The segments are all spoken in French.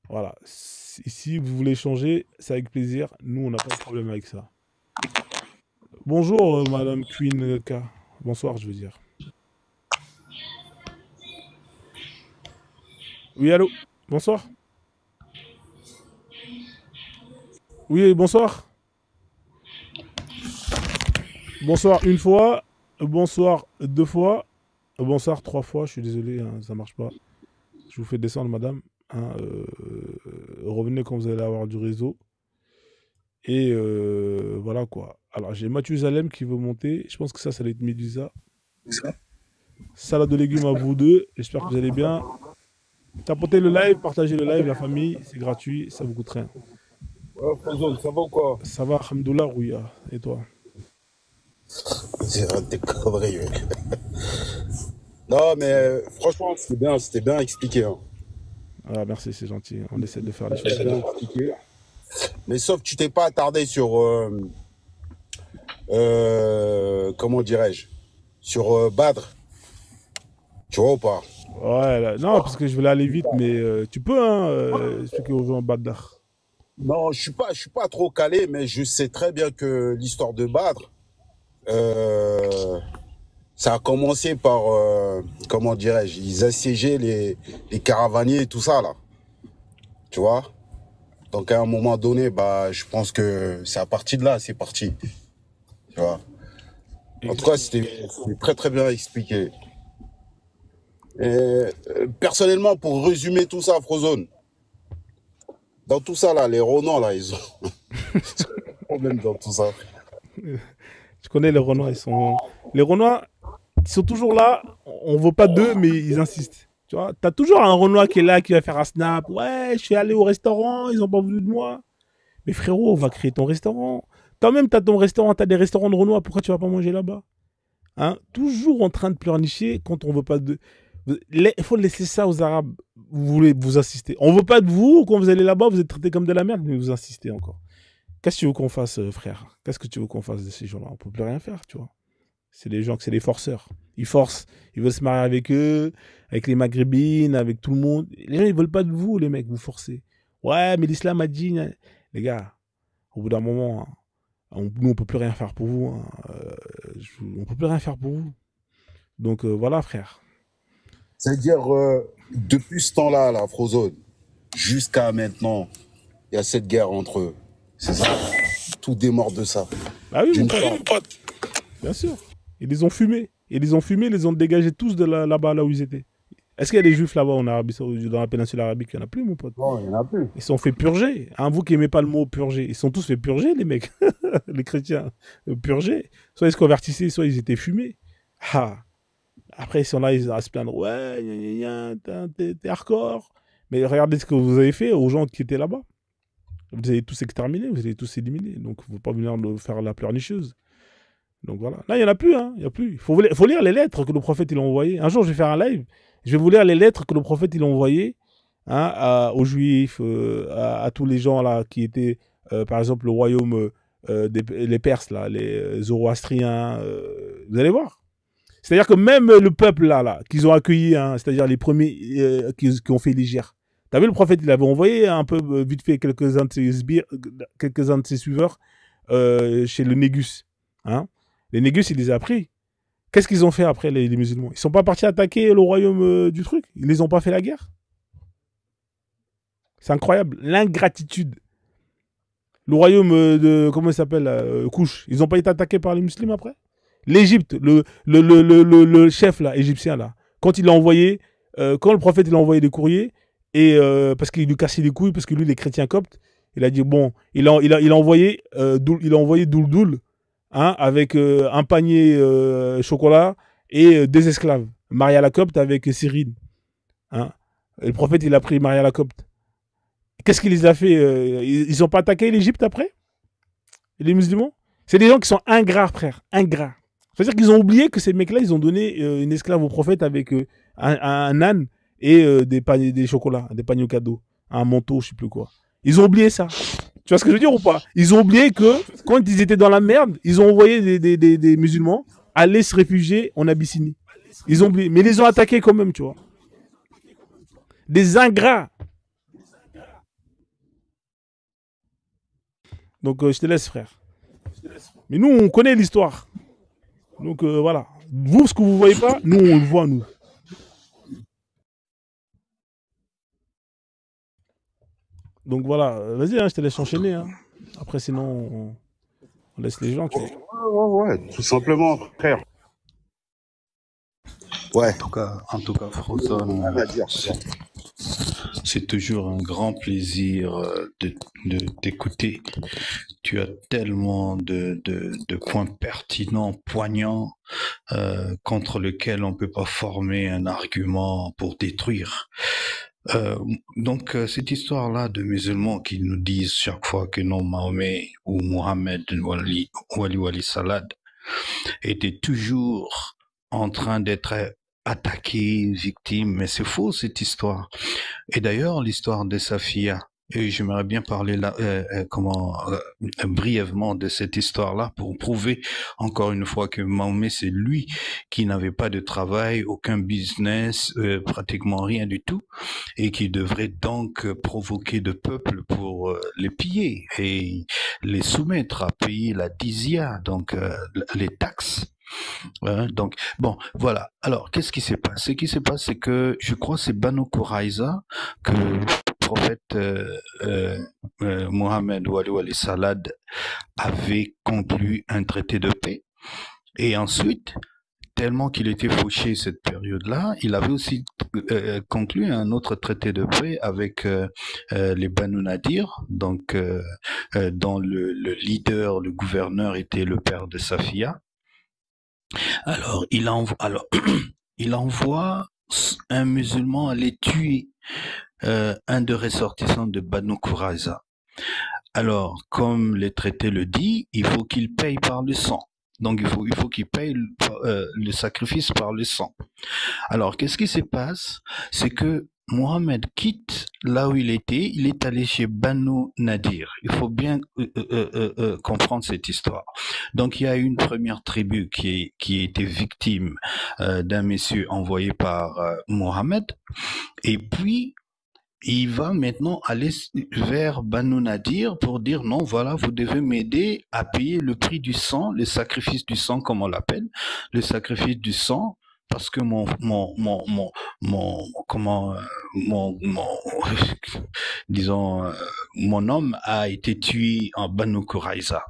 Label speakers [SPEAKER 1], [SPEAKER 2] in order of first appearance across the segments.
[SPEAKER 1] Voilà. Si vous voulez changer, c'est avec plaisir. Nous, on n'a pas de problème avec ça. Bonjour, Madame Queen K. Bonsoir, je veux dire. Oui, allô? Bonsoir. Oui, bonsoir. Bonsoir une fois. Bonsoir deux fois. Bonsoir trois fois. Je suis désolé, hein, ça marche pas. Je vous fais descendre, madame. Hein, revenez quand vous allez avoir du réseau. Et voilà quoi. Alors, j'ai Mathusalem qui veut monter. Je pense que ça va être Medusa. Salade de légumes à vous deux. J'espère que vous allez bien. Tapotez le live, partagez le live, la famille. C'est gratuit, ça vous coûte rien.
[SPEAKER 2] Ouais, Frozone, ça va ou quoi?
[SPEAKER 1] Ça va, Alhamdoulilah, Rouya. Et toi?
[SPEAKER 2] C'est des conneries, mec. Non, mais franchement, c'était bien expliqué. Hein.
[SPEAKER 1] Ah, merci, c'est gentil. On essaie de faire les choses
[SPEAKER 2] C'était
[SPEAKER 1] bien.
[SPEAKER 2] bien expliqué. Mais sauf que tu t'es pas attardé sur, comment dirais-je, sur Badr, tu vois ou pas?
[SPEAKER 1] Ouais, non, parce que je voulais aller vite, mais tu peux, hein, expliquer aux gens Badr.
[SPEAKER 2] Non, je suis pas trop calé, mais je sais très bien que l'histoire de Badr, euh, ça a commencé par, comment dirais-je, ils assiégeaient les caravaniers et tout ça, là, tu vois? Donc à un moment donné, bah, je pense que c'est à partir de là, c'est parti. Tu vois. En tout cas,
[SPEAKER 1] Exactement.
[SPEAKER 2] c'était très très bien expliqué. Et, personnellement, pour résumer tout ça, Frozone, dans tout ça là, les Ronan là, ils ont un problème dans tout ça.
[SPEAKER 1] Tu connais les Renois, ils sont. Les Renois, ils sont toujours là, on veut pas d'eux, mais ils insistent. Tu vois, t'as toujours un Renoir qui est là, qui va faire un snap. Ouais, je suis allé au restaurant, ils ont pas voulu de moi. Mais frérot, on va créer ton restaurant. Toi-même, t'as ton restaurant, t'as des restaurants de Renoir, pourquoi tu vas pas manger là-bas? Hein? Toujours en train de pleurnicher quand on veut pas de. Il faut laisser ça aux Arabes. Vous voulez vous insister. On veut pas de vous, quand vous allez là-bas, vous êtes traités comme de la merde, mais vous insistez encore. Qu'est-ce que tu veux qu'on fasse, frère? Qu'est-ce que tu veux qu'on fasse de ces gens-là? On peut plus rien faire, tu vois. C'est des gens que c'est des forceurs. Ils forcent. Ils veulent se marier avec eux, avec les maghrébines, avec tout le monde. Les gens, ils veulent pas de vous, les mecs, vous forcez. Ouais, mais l'islam a dit. Les gars, au bout d'un moment, hein, nous, on peut plus rien faire pour vous. Hein. On peut plus rien faire pour vous. Donc voilà, frère.
[SPEAKER 2] C'est-à-dire, depuis ce temps-là, là, Frozone, jusqu'à maintenant, il y a cette guerre entre eux. C'est ça. Tout démarre de ça.
[SPEAKER 1] Bah oui, mon
[SPEAKER 2] D'une
[SPEAKER 1] pote,
[SPEAKER 2] part.
[SPEAKER 1] bien sûr. Ils les ont fumés. Ils les ont fumés, ils les ont dégagés tous de là-bas, là où ils étaient. Est-ce qu'il y a des juifs là-bas en Arabie Saoudite, dans la péninsule arabique? Il n'y en a plus, mon pote.
[SPEAKER 2] Non, il n'y en a plus.
[SPEAKER 1] Ils se sont fait purger. Hein, vous qui aimez pas le mot purger, ils sont tous fait purger, les mecs. Les chrétiens. Purger. Soit ils se convertissaient, soit ils étaient fumés. Ah. Après, ils sont là, ils vont se plaindre. Ouais, gna, gna, gna, t'es hardcore. Mais regardez ce que vous avez fait aux gens qui étaient là-bas. Vous avez tous exterminés, vous avez tous éliminés. Donc, il ne faut pas venir faire la pleurnicheuse. Donc voilà. Là, il n'y en a plus, hein. Il y a plus. Faut lire les lettres que le prophète il a envoyées. Un jour, je vais faire un live. Je vais vous lire les lettres que le prophète il a envoyées, hein, aux Juifs, à tous les gens là qui étaient, par exemple, le royaume les Perses, là, les Zoroastriens. Vous allez voir. C'est-à-dire que même le peuple là qu'ils ont accueilli, hein, c'est-à-dire les premiers qui ont fait l'Égypte. T'as vu, le prophète, il avait envoyé un peu vite fait quelques-uns de ses suiveurs chez le Négus. Hein. Les Négus, il les a pris. Qu'est-ce qu'ils ont fait après, les musulmans? Ils sont pas partis attaquer le royaume du truc. Ils les ont pas fait la guerre. C'est incroyable. L'ingratitude. Le royaume de, comment il s'appelle, Couche, ils ont pas été attaqués par les musulmans après? L'Égypte, le chef là, égyptien là, quand il a envoyé, quand le prophète il a envoyé des courriers, et parce qu'il lui cassait les couilles, parce que lui, les chrétiens coptes, il a dit bon, il a envoyé Doul, hein, avec un panier chocolat et des esclaves. Maria la copte avec Cyrine. Hein. Et le prophète, il a pris Maria la copte. Qu'est-ce qu'il les a fait? Ils n'ont pas attaqué l'Égypte après? Les musulmans? C'est des gens qui sont ingrats, frère. Ingrats. C'est-à-dire qu'ils ont oublié que ces mecs-là, ils ont donné une esclave au prophète avec un âne et des chocolats, des paniers cadeaux, un manteau, je sais plus quoi. Ils ont oublié ça. Tu vois ce que je veux dire ou pas? Ils ont oublié que quand ils étaient dans la merde, ils ont envoyé des musulmans aller se réfugier en Abyssinie. Ils ont oublié. Mais ils les ont attaqués quand même, tu vois. Des ingrats. Donc, je te laisse, frère. Mais nous, on connaît l'histoire. Donc, voilà. Vous, ce que vous voyez pas, nous, on le voit, nous. Donc, voilà. Vas-y, hein, je te laisse
[SPEAKER 2] En tout,
[SPEAKER 1] enchaîner. Hein. Après, sinon, on laisse les gens, tu vois.
[SPEAKER 2] ouais, tout simplement, frère. Ouais,
[SPEAKER 3] En tout cas, Frozone,
[SPEAKER 2] rien à dire.
[SPEAKER 3] c'est toujours un grand plaisir de t'écouter. Tu as tellement de points pertinents, poignants, contre lesquels on peut pas former un argument pour détruire. Donc, cette histoire-là de musulmans qui nous disent chaque fois que non, Mahomet ou Mohamed Wali Salad était toujours en train d'être attaqué, victime, mais c'est faux cette histoire. Et d'ailleurs, l'histoire de Safia, et j'aimerais bien parler là, brièvement de cette histoire-là pour prouver encore une fois que Mahomet, c'est lui qui n'avait pas de travail, aucun business, pratiquement rien du tout, et qui devrait donc provoquer de peuple pour les piller et les soumettre à payer la dizia, donc les taxes. Donc, bon, voilà. Alors, qu'est-ce qui s'est passé? Ce qui s'est passé, c'est que je crois que c'est Banu Qurayza que le prophète Mohammed Wali Salad avait conclu un traité de paix. Et ensuite, tellement qu'il était fauché cette période-là, il avait aussi conclu un autre traité de paix avec les Banu Nadir, donc dont le leader, le gouverneur était le père de Safia. Alors, il envoie un musulman aller tuer un des ressortissants de Banu Qurayza. Alors, comme les traités le dit, il faut qu'il paye par le sang. Donc, il faut qu'il paye le sacrifice par le sang. Alors, qu'est-ce qui se passe? C'est que Mohamed quitte là où il est allé chez Banu Nadir. Il faut bien comprendre cette histoire. Donc, il y a une première tribu qui a été victime d'un monsieur envoyé par Mohamed. Et puis, il va maintenant aller vers Banu Nadir pour dire non, voilà, vous devez m'aider à payer le prix du sang, le sacrifice du sang, comme on l'appelle, le sacrifice du sang, parce que disons, mon homme a été tué en Banu Qurayza.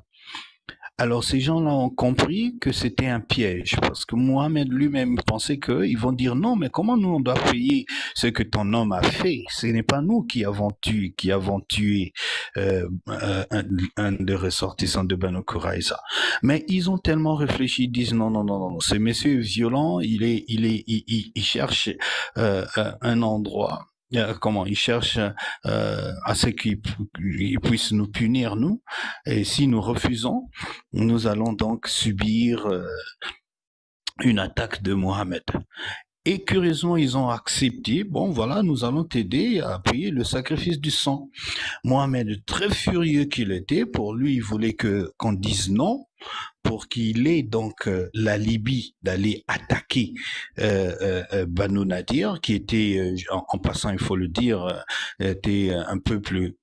[SPEAKER 3] Alors ces gens-là ont compris que c'était un piège parce que Mohamed lui-même pensait qu'ils vont dire non, mais comment nous on doit payer ce que ton homme a fait? Ce n'est pas nous qui avons tué un des ressortissants de Banu Qurayza. Mais ils ont tellement réfléchi, ils disent non, ce monsieur est violent, il cherche un endroit. Il cherche à ce qu'il puisse nous punir, nous, et si nous refusons, nous allons donc subir une attaque de Mohamed. Et curieusement, ils ont accepté, bon voilà, nous allons t'aider à payer le sacrifice du sang. Mohamed, très furieux qu'il était, pour lui, il voulait qu'on dise non, pour qu'il ait donc la Libye d'aller attaquer Banu Nadir, qui était, en passant, il faut le dire, était un peuple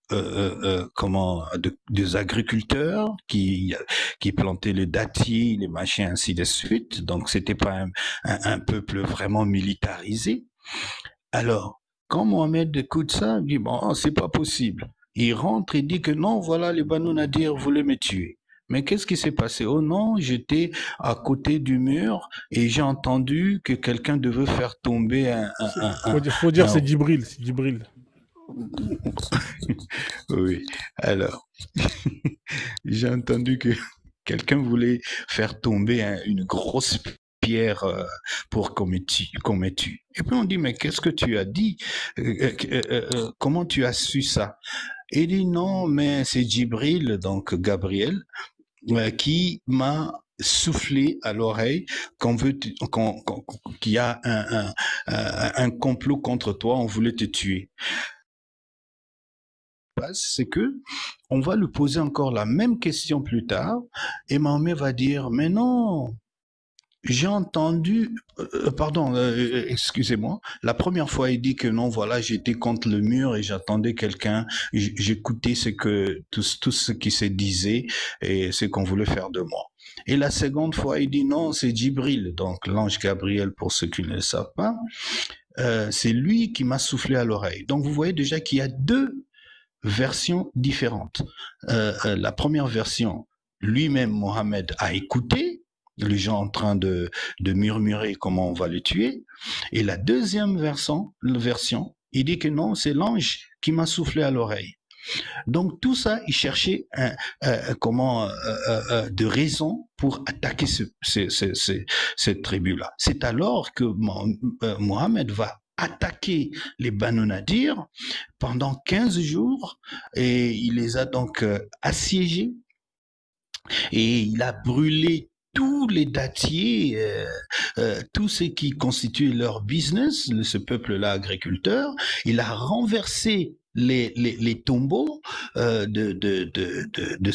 [SPEAKER 3] des agriculteurs qui plantaient le dattier, les machins, ainsi de suite. Donc, c'était pas un peuple vraiment militarisé. Alors, quand Mohamed écoute ça, il dit bon, c'est pas possible. Il rentre et dit que non, voilà, les Banu Nadir voulaient me tuer. Mais qu'est-ce qui s'est passé? Oh non, j'étais à côté du mur et j'ai entendu que quelqu'un devait faire tomber
[SPEAKER 1] Faut dire c'est Djibril, c'est Djibril.
[SPEAKER 3] Oui, alors, j'ai entendu que quelqu'un voulait faire tomber une grosse pierre pour qu'on me tue. Et puis on dit, mais qu'est-ce que tu as dit? Comment tu as su ça? Il dit, non, mais c'est Djibril, donc Gabriel, qui m'a soufflé à l'oreille qu'il y a un complot contre toi, on voulait te tuer. C'est que on va lui poser encore la même question plus tard et Mahomet va dire mais non, j'ai entendu, pardon, excusez-moi, la première fois il dit que non, voilà, j'étais contre le mur et j'attendais quelqu'un, j'écoutais tout ce qui se disait et ce qu'on voulait faire de moi. Et la seconde fois il dit non, c'est Djibril, donc l'ange Gabriel pour ceux qui ne le savent pas, c'est lui qui m'a soufflé à l'oreille. Donc vous voyez déjà qu'il y a deux versions différentes. La première version, lui-même, Mohamed, a écouté les gens en train de murmurer comment on va le tuer. Et la deuxième version, il dit que non, c'est l'ange qui m'a soufflé à l'oreille. Donc tout ça, il cherchait de raison pour attaquer cette tribu-là. C'est alors que Mohamed va attaquer les Banu Nadir pendant 15 jours et il les a donc assiégés et il a brûlé tous les dattiers, tout ce qui constitue leur business, ce peuple-là agriculteur. Il a renversé les tombeaux de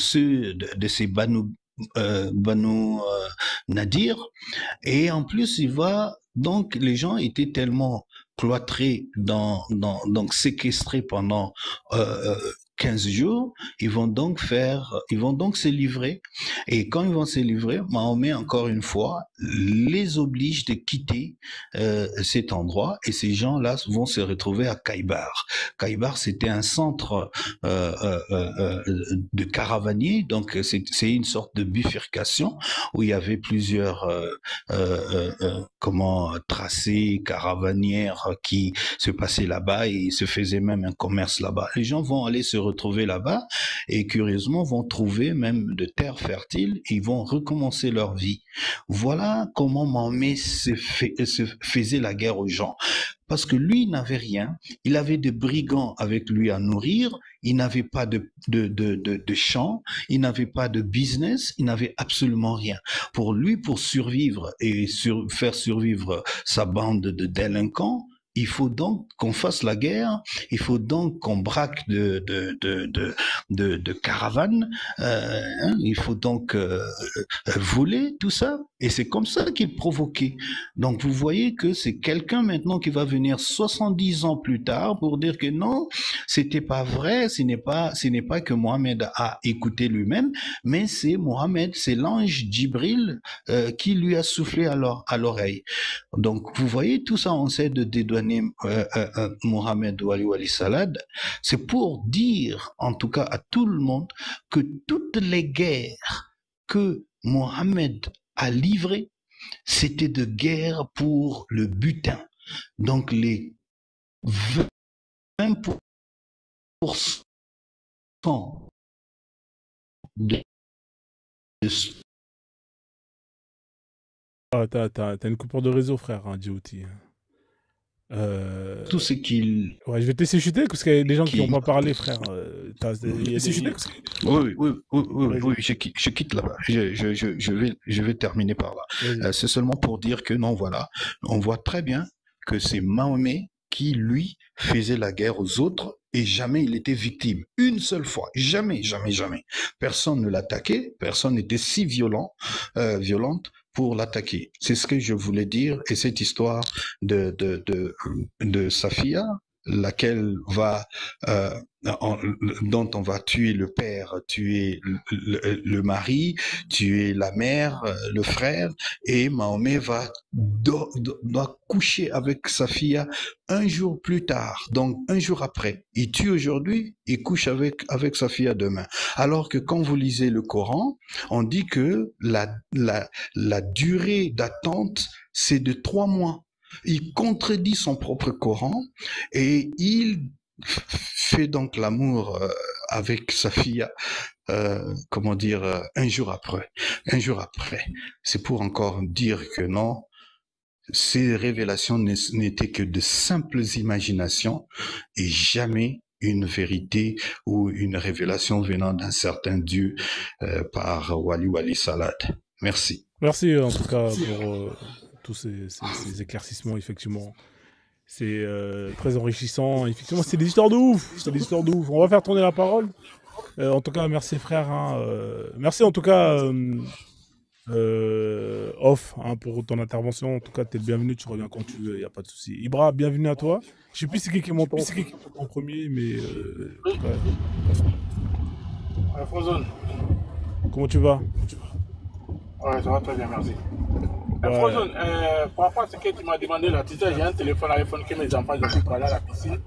[SPEAKER 3] ces Banu Nadir. Et en plus, donc les gens étaient tellement cloîtrés, donc séquestrés pendant 15 jours, ils vont donc se livrer. Et quand ils vont se livrer, Mahomet, encore une fois, les oblige de quitter cet endroit et ces gens-là vont se retrouver à Kaïbar. Kaïbar, c'était un centre de caravaniers, donc c'est une sorte de bifurcation où il y avait plusieurs tracés caravanières qui se passaient là-bas et il se faisait même un commerce là-bas. Les gens vont aller se retrouver là-bas et curieusement vont trouver même de terres fertiles et ils vont recommencer leur vie. Voilà comment Mahomet se faisait la guerre aux gens. Parce que lui n'avait rien, il avait des brigands avec lui à nourrir, il n'avait pas de champ, il n'avait pas de business, il n'avait absolument rien. Pour lui, pour survivre et faire survivre sa bande de délinquants, il faut donc qu'on fasse la guerre, il faut donc qu'on braque de caravanes, il faut donc voler tout ça. Et c'est comme ça qu'il provoquait. Donc vous voyez que c'est quelqu'un maintenant qui va venir 70 ans plus tard pour dire que non, c'était pas vrai, ce n'est pas que Mohamed a écouté lui-même, mais c'est Mohamed, c'est l'ange Djibril qui lui a soufflé à l'oreille. Donc vous voyez tout ça, on sait de dédouaner Mohamed Wali Salad, c'est pour dire en tout cas à tout le monde que toutes les guerres que Mohamed a livrées, c'était de guerre pour le butin. Donc les 20% de
[SPEAKER 1] T'as une coupure de réseau, frère, hein, Djibouti.
[SPEAKER 3] tout ce qu'il...
[SPEAKER 1] Ouais, je vais te laisser chuter parce qu'il y a des gens qui n'ont pas parlé, frère.
[SPEAKER 3] Oui, je quitte là-bas. Je vais terminer par là. C'est seulement pour dire que non, voilà, on voit très bien que c'est Mahomet qui, lui, faisait la guerre aux autres et jamais il était victime. Une seule fois. Jamais. Personne ne l'attaquait, personne n'était si violente pour l'attaquer. C'est ce que je voulais dire. Et cette histoire de Safia, laquelle dont on va tuer le père, tuer le mari, tuer la mère, le frère, et Mahomet doit coucher avec Safia un jour plus tard, donc un jour après. Il tue aujourd'hui, il couche avec Safia demain. Alors que quand vous lisez le Coran, on dit que la durée d'attente, c'est de 3 mois. Il contredit son propre Coran et il fait donc l'amour avec Safia, un jour après. C'est pour encore dire que non, ces révélations n'étaient que de simples imaginations et jamais une vérité ou une révélation venant d'un certain Dieu par Wali Salad. Merci.
[SPEAKER 1] Merci en tout cas pour tous ces éclaircissements, effectivement. C'est très enrichissant. Effectivement, c'est des histoires de ouf. On va faire tourner la parole. En tout cas, merci frère. Hein. Merci en tout cas off hein, pour ton intervention. En tout cas, tu es le bienvenu, tu reviens quand tu veux, il n'y a pas de souci. Ibra, bienvenue à toi. Je sais plus c'est qui qui est monté en premier, mais en tout cas,
[SPEAKER 4] Frozone.
[SPEAKER 1] comment tu vas?
[SPEAKER 4] Ouais, ça va très bien, merci.
[SPEAKER 1] Ouais.
[SPEAKER 4] Frozone, par rapport à ce que tu m'as demandé là, tu sais, j'ai un téléphone iPhone que mes enfants ont pu parler à la piscine.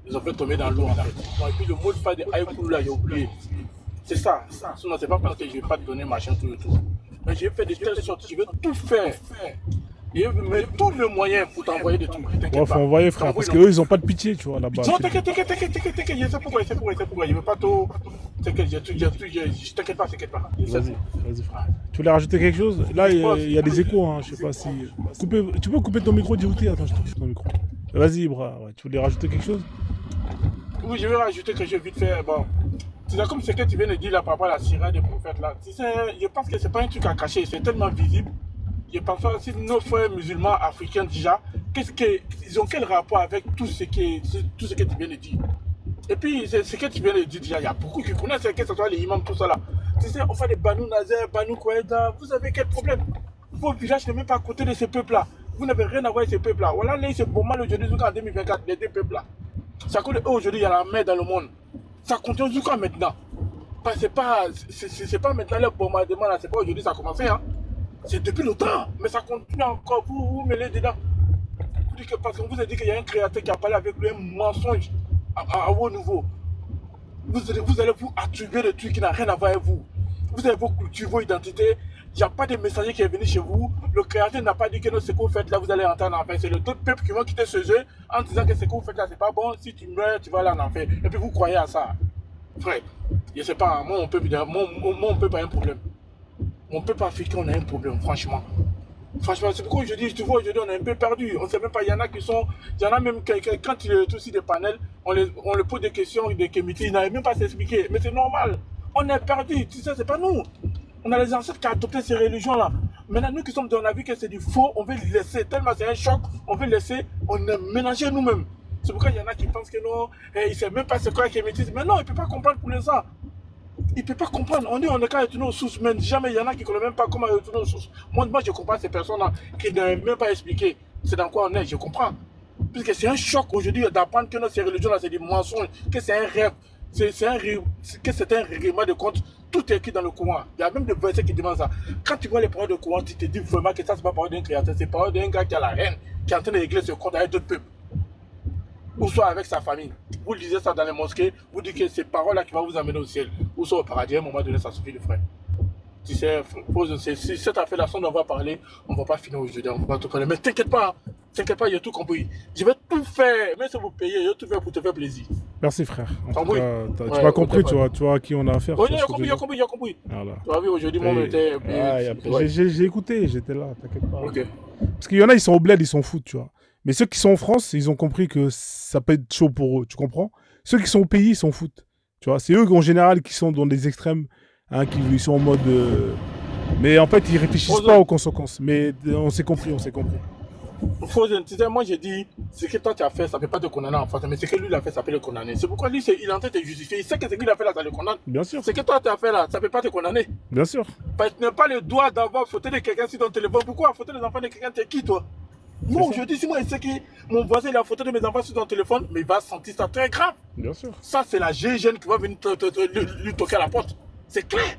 [SPEAKER 4] Ils ont fait tomber dans l'eau en fait. Bon, et puis le mot de passe de iCool là, j'ai oublié. C'est ça. Sinon, c'est pas parce que je vais pas te donner machin tout le tout. Mais j'ai fait de telle sorte, je vais tout faire. Et mais tous les moyens pour t'envoyer des trucs.
[SPEAKER 1] Ouais, faut envoyer, frère, parce qu'eux, ils ont pas de pitié, tu vois, là-bas.
[SPEAKER 4] Non, t'inquiète, je sais pourquoi, je veux pas tout. T'inquiète, t'inquiète pas.
[SPEAKER 1] Vas-y, frère. Tu voulais rajouter quelque chose? Là, il y a des échos, hein, je sais pas si... Tu peux couper ton micro, Djibouti? Attends, je te coupe ton micro. Vas-y, Ibra, ouais. Tu voulais rajouter quelque chose?
[SPEAKER 4] Oui, je vais rajouter quelque chose vite fait. Bon, c'est comme ce que tu viens de dire là par rapport à la sirène des prophètes là. Tu sais, je pense que c'est pas un truc à cacher, c'est tellement visible. Je pense aussi nos frères musulmans africains déjà, ils ont quel rapport avec tout ce que tu viens de dire? Et puis, ce que tu viens de dire déjà, il y a beaucoup qui connaissent, que ce soit les imams, tout ça là. Tu sais, on fait des Banu Nazer, Banu Kouaïda, vous avez quel problème? Vos villages ne sont même pas à côté de ces peuples-là. Vous n'avez rien à voir avec ces peuples-là. Voilà, là, c'est bon mal aujourd'hui, en 2024, les deux peuples-là. Ça compte aujourd'hui, il y a la mer dans le monde. Ça continue jusqu'à maintenant. C'est pas maintenant le bombardement là, c'est pas aujourd'hui ça a commencé, hein. C'est depuis longtemps, mais ça continue encore, vous mêlez dedans. Parce qu'on vous a dit qu'il y a un créateur qui a parlé avec lui un mensonge à haut niveau. Vous allez vous attribuer des trucs qui n'ont rien à voir avec vous. Vous avez vos cultures, vos identités. Il n'y a pas de messager qui est venu chez vous. Le créateur n'a pas dit que non, ce que vous faites là, vous allez entrer en enfer. C'est le d'autres peuples qui vont quitter ce jeu en disant que ce que vous faites là, c'est pas bon. Si tu meurs, tu vas aller en enfer. Et puis vous croyez à ça. Frère, je sais pas, moi, on peut pas un problème. Mon peuple africain, on a un problème, franchement. Franchement, c'est pourquoi aujourd'hui, tu vois, aujourd'hui, on est un peu perdu. On ne sait même pas, il y en a qui sont... Il y en a même, quand il est aussi des panels, on les pose des questions, des comités, ils n'arrivent même pas à s'expliquer. Mais c'est normal. On est perdu. Tu sais, c'est pas nous. On a les ancêtres qui ont adopté ces religions-là. Maintenant, nous qui sommes dans la vie que c'est du faux, on veut laisser. Tellement c'est un choc, on veut laisser, on est mélangé nous-mêmes. C'est pourquoi il y en a qui pensent que non, ils ne savent même pas c'est quoi qui est métis. Mais non, ils ne peuvent pas comprendre pour l'instant. Il ne peut pas comprendre. On est qu'à retourner aux sources, mais jamais il y en a qui ne connaissent même pas comment retourner aux sources. Moi, je comprends ces personnes-là qui n'arrivent même pas à expliquer c'est dans quoi on est, je comprends. Puisque c'est un choc aujourd'hui d'apprendre que ces religions-là, c'est des mensonges, que c'est un rêve, que c'est un règlement de compte. Tout est écrit dans le Coran. Il y a même des versets qui demandent ça. Quand tu vois les paroles du Coran, tu te dis vraiment que ça, c'est pas parole d'un créateur, c'est parole d'un gars qui a la haine, qui est en train de régler ce compte avec d'autres peuples. Ou soit avec sa famille. Vous lisez ça dans les mosquées, vous dites que c'est paroles-là qui vont vous amener au ciel. Ou soit au paradis, à un moment donné, ça suffit le frère. Tu sais, si cette affaire-là, on va parler, on ne va pas finir aujourd'hui, on va pas tout parler. Mais t'inquiète pas, j'ai tout compris. Je vais tout faire, même si vous payez, je vais tout faire pour te faire plaisir.
[SPEAKER 1] Merci frère. En tout cas, tu m'as compris, tu vois à qui on a affaire.
[SPEAKER 4] Oui, j'ai compris.
[SPEAKER 1] Voilà.
[SPEAKER 4] Tu as vu, aujourd'hui, mon était...
[SPEAKER 1] J'ai écouté, j'étais là, t'inquiète pas.
[SPEAKER 4] Ok.
[SPEAKER 1] Parce qu'il y en a, ils sont au bled, ils s'en foutent, tu vois. Mais ceux qui sont en France, ils ont compris que ça peut être chaud pour eux, tu comprends? Ceux qui sont au pays, ils s'en foutent. Tu vois, c'est eux en général qui sont dans des extrêmes, hein, qui sont en mode... Mais en fait, ils réfléchissent pas aux conséquences. Mais on s'est compris.
[SPEAKER 4] Frozone, tu sais, moi j'ai dit, ce que toi tu as fait, ça ne peut pas te condamner en France, mais ce que lui il a fait, ça peut le condamner. C'est pourquoi lui, il est en train de te justifier. Il sait que ce qu'il a fait là, ça le condamne.
[SPEAKER 1] Bien sûr.
[SPEAKER 4] Ce que toi tu as fait là, ça ne peut pas te condamner.
[SPEAKER 1] Bien sûr.
[SPEAKER 4] Parce que tu n'as pas le droit d'avoir photo de quelqu'un sur ton téléphone. Pourquoi photo des enfants de quelqu'un, t'es qui toi? Moi aujourd'hui, si moi je sais que mon voisin il a la photo de mes enfants sur son téléphone, mais il va sentir ça très grave.
[SPEAKER 1] Bien sûr.
[SPEAKER 4] Ça, c'est la GIGN qui va venir lui toquer à la porte. C'est clair.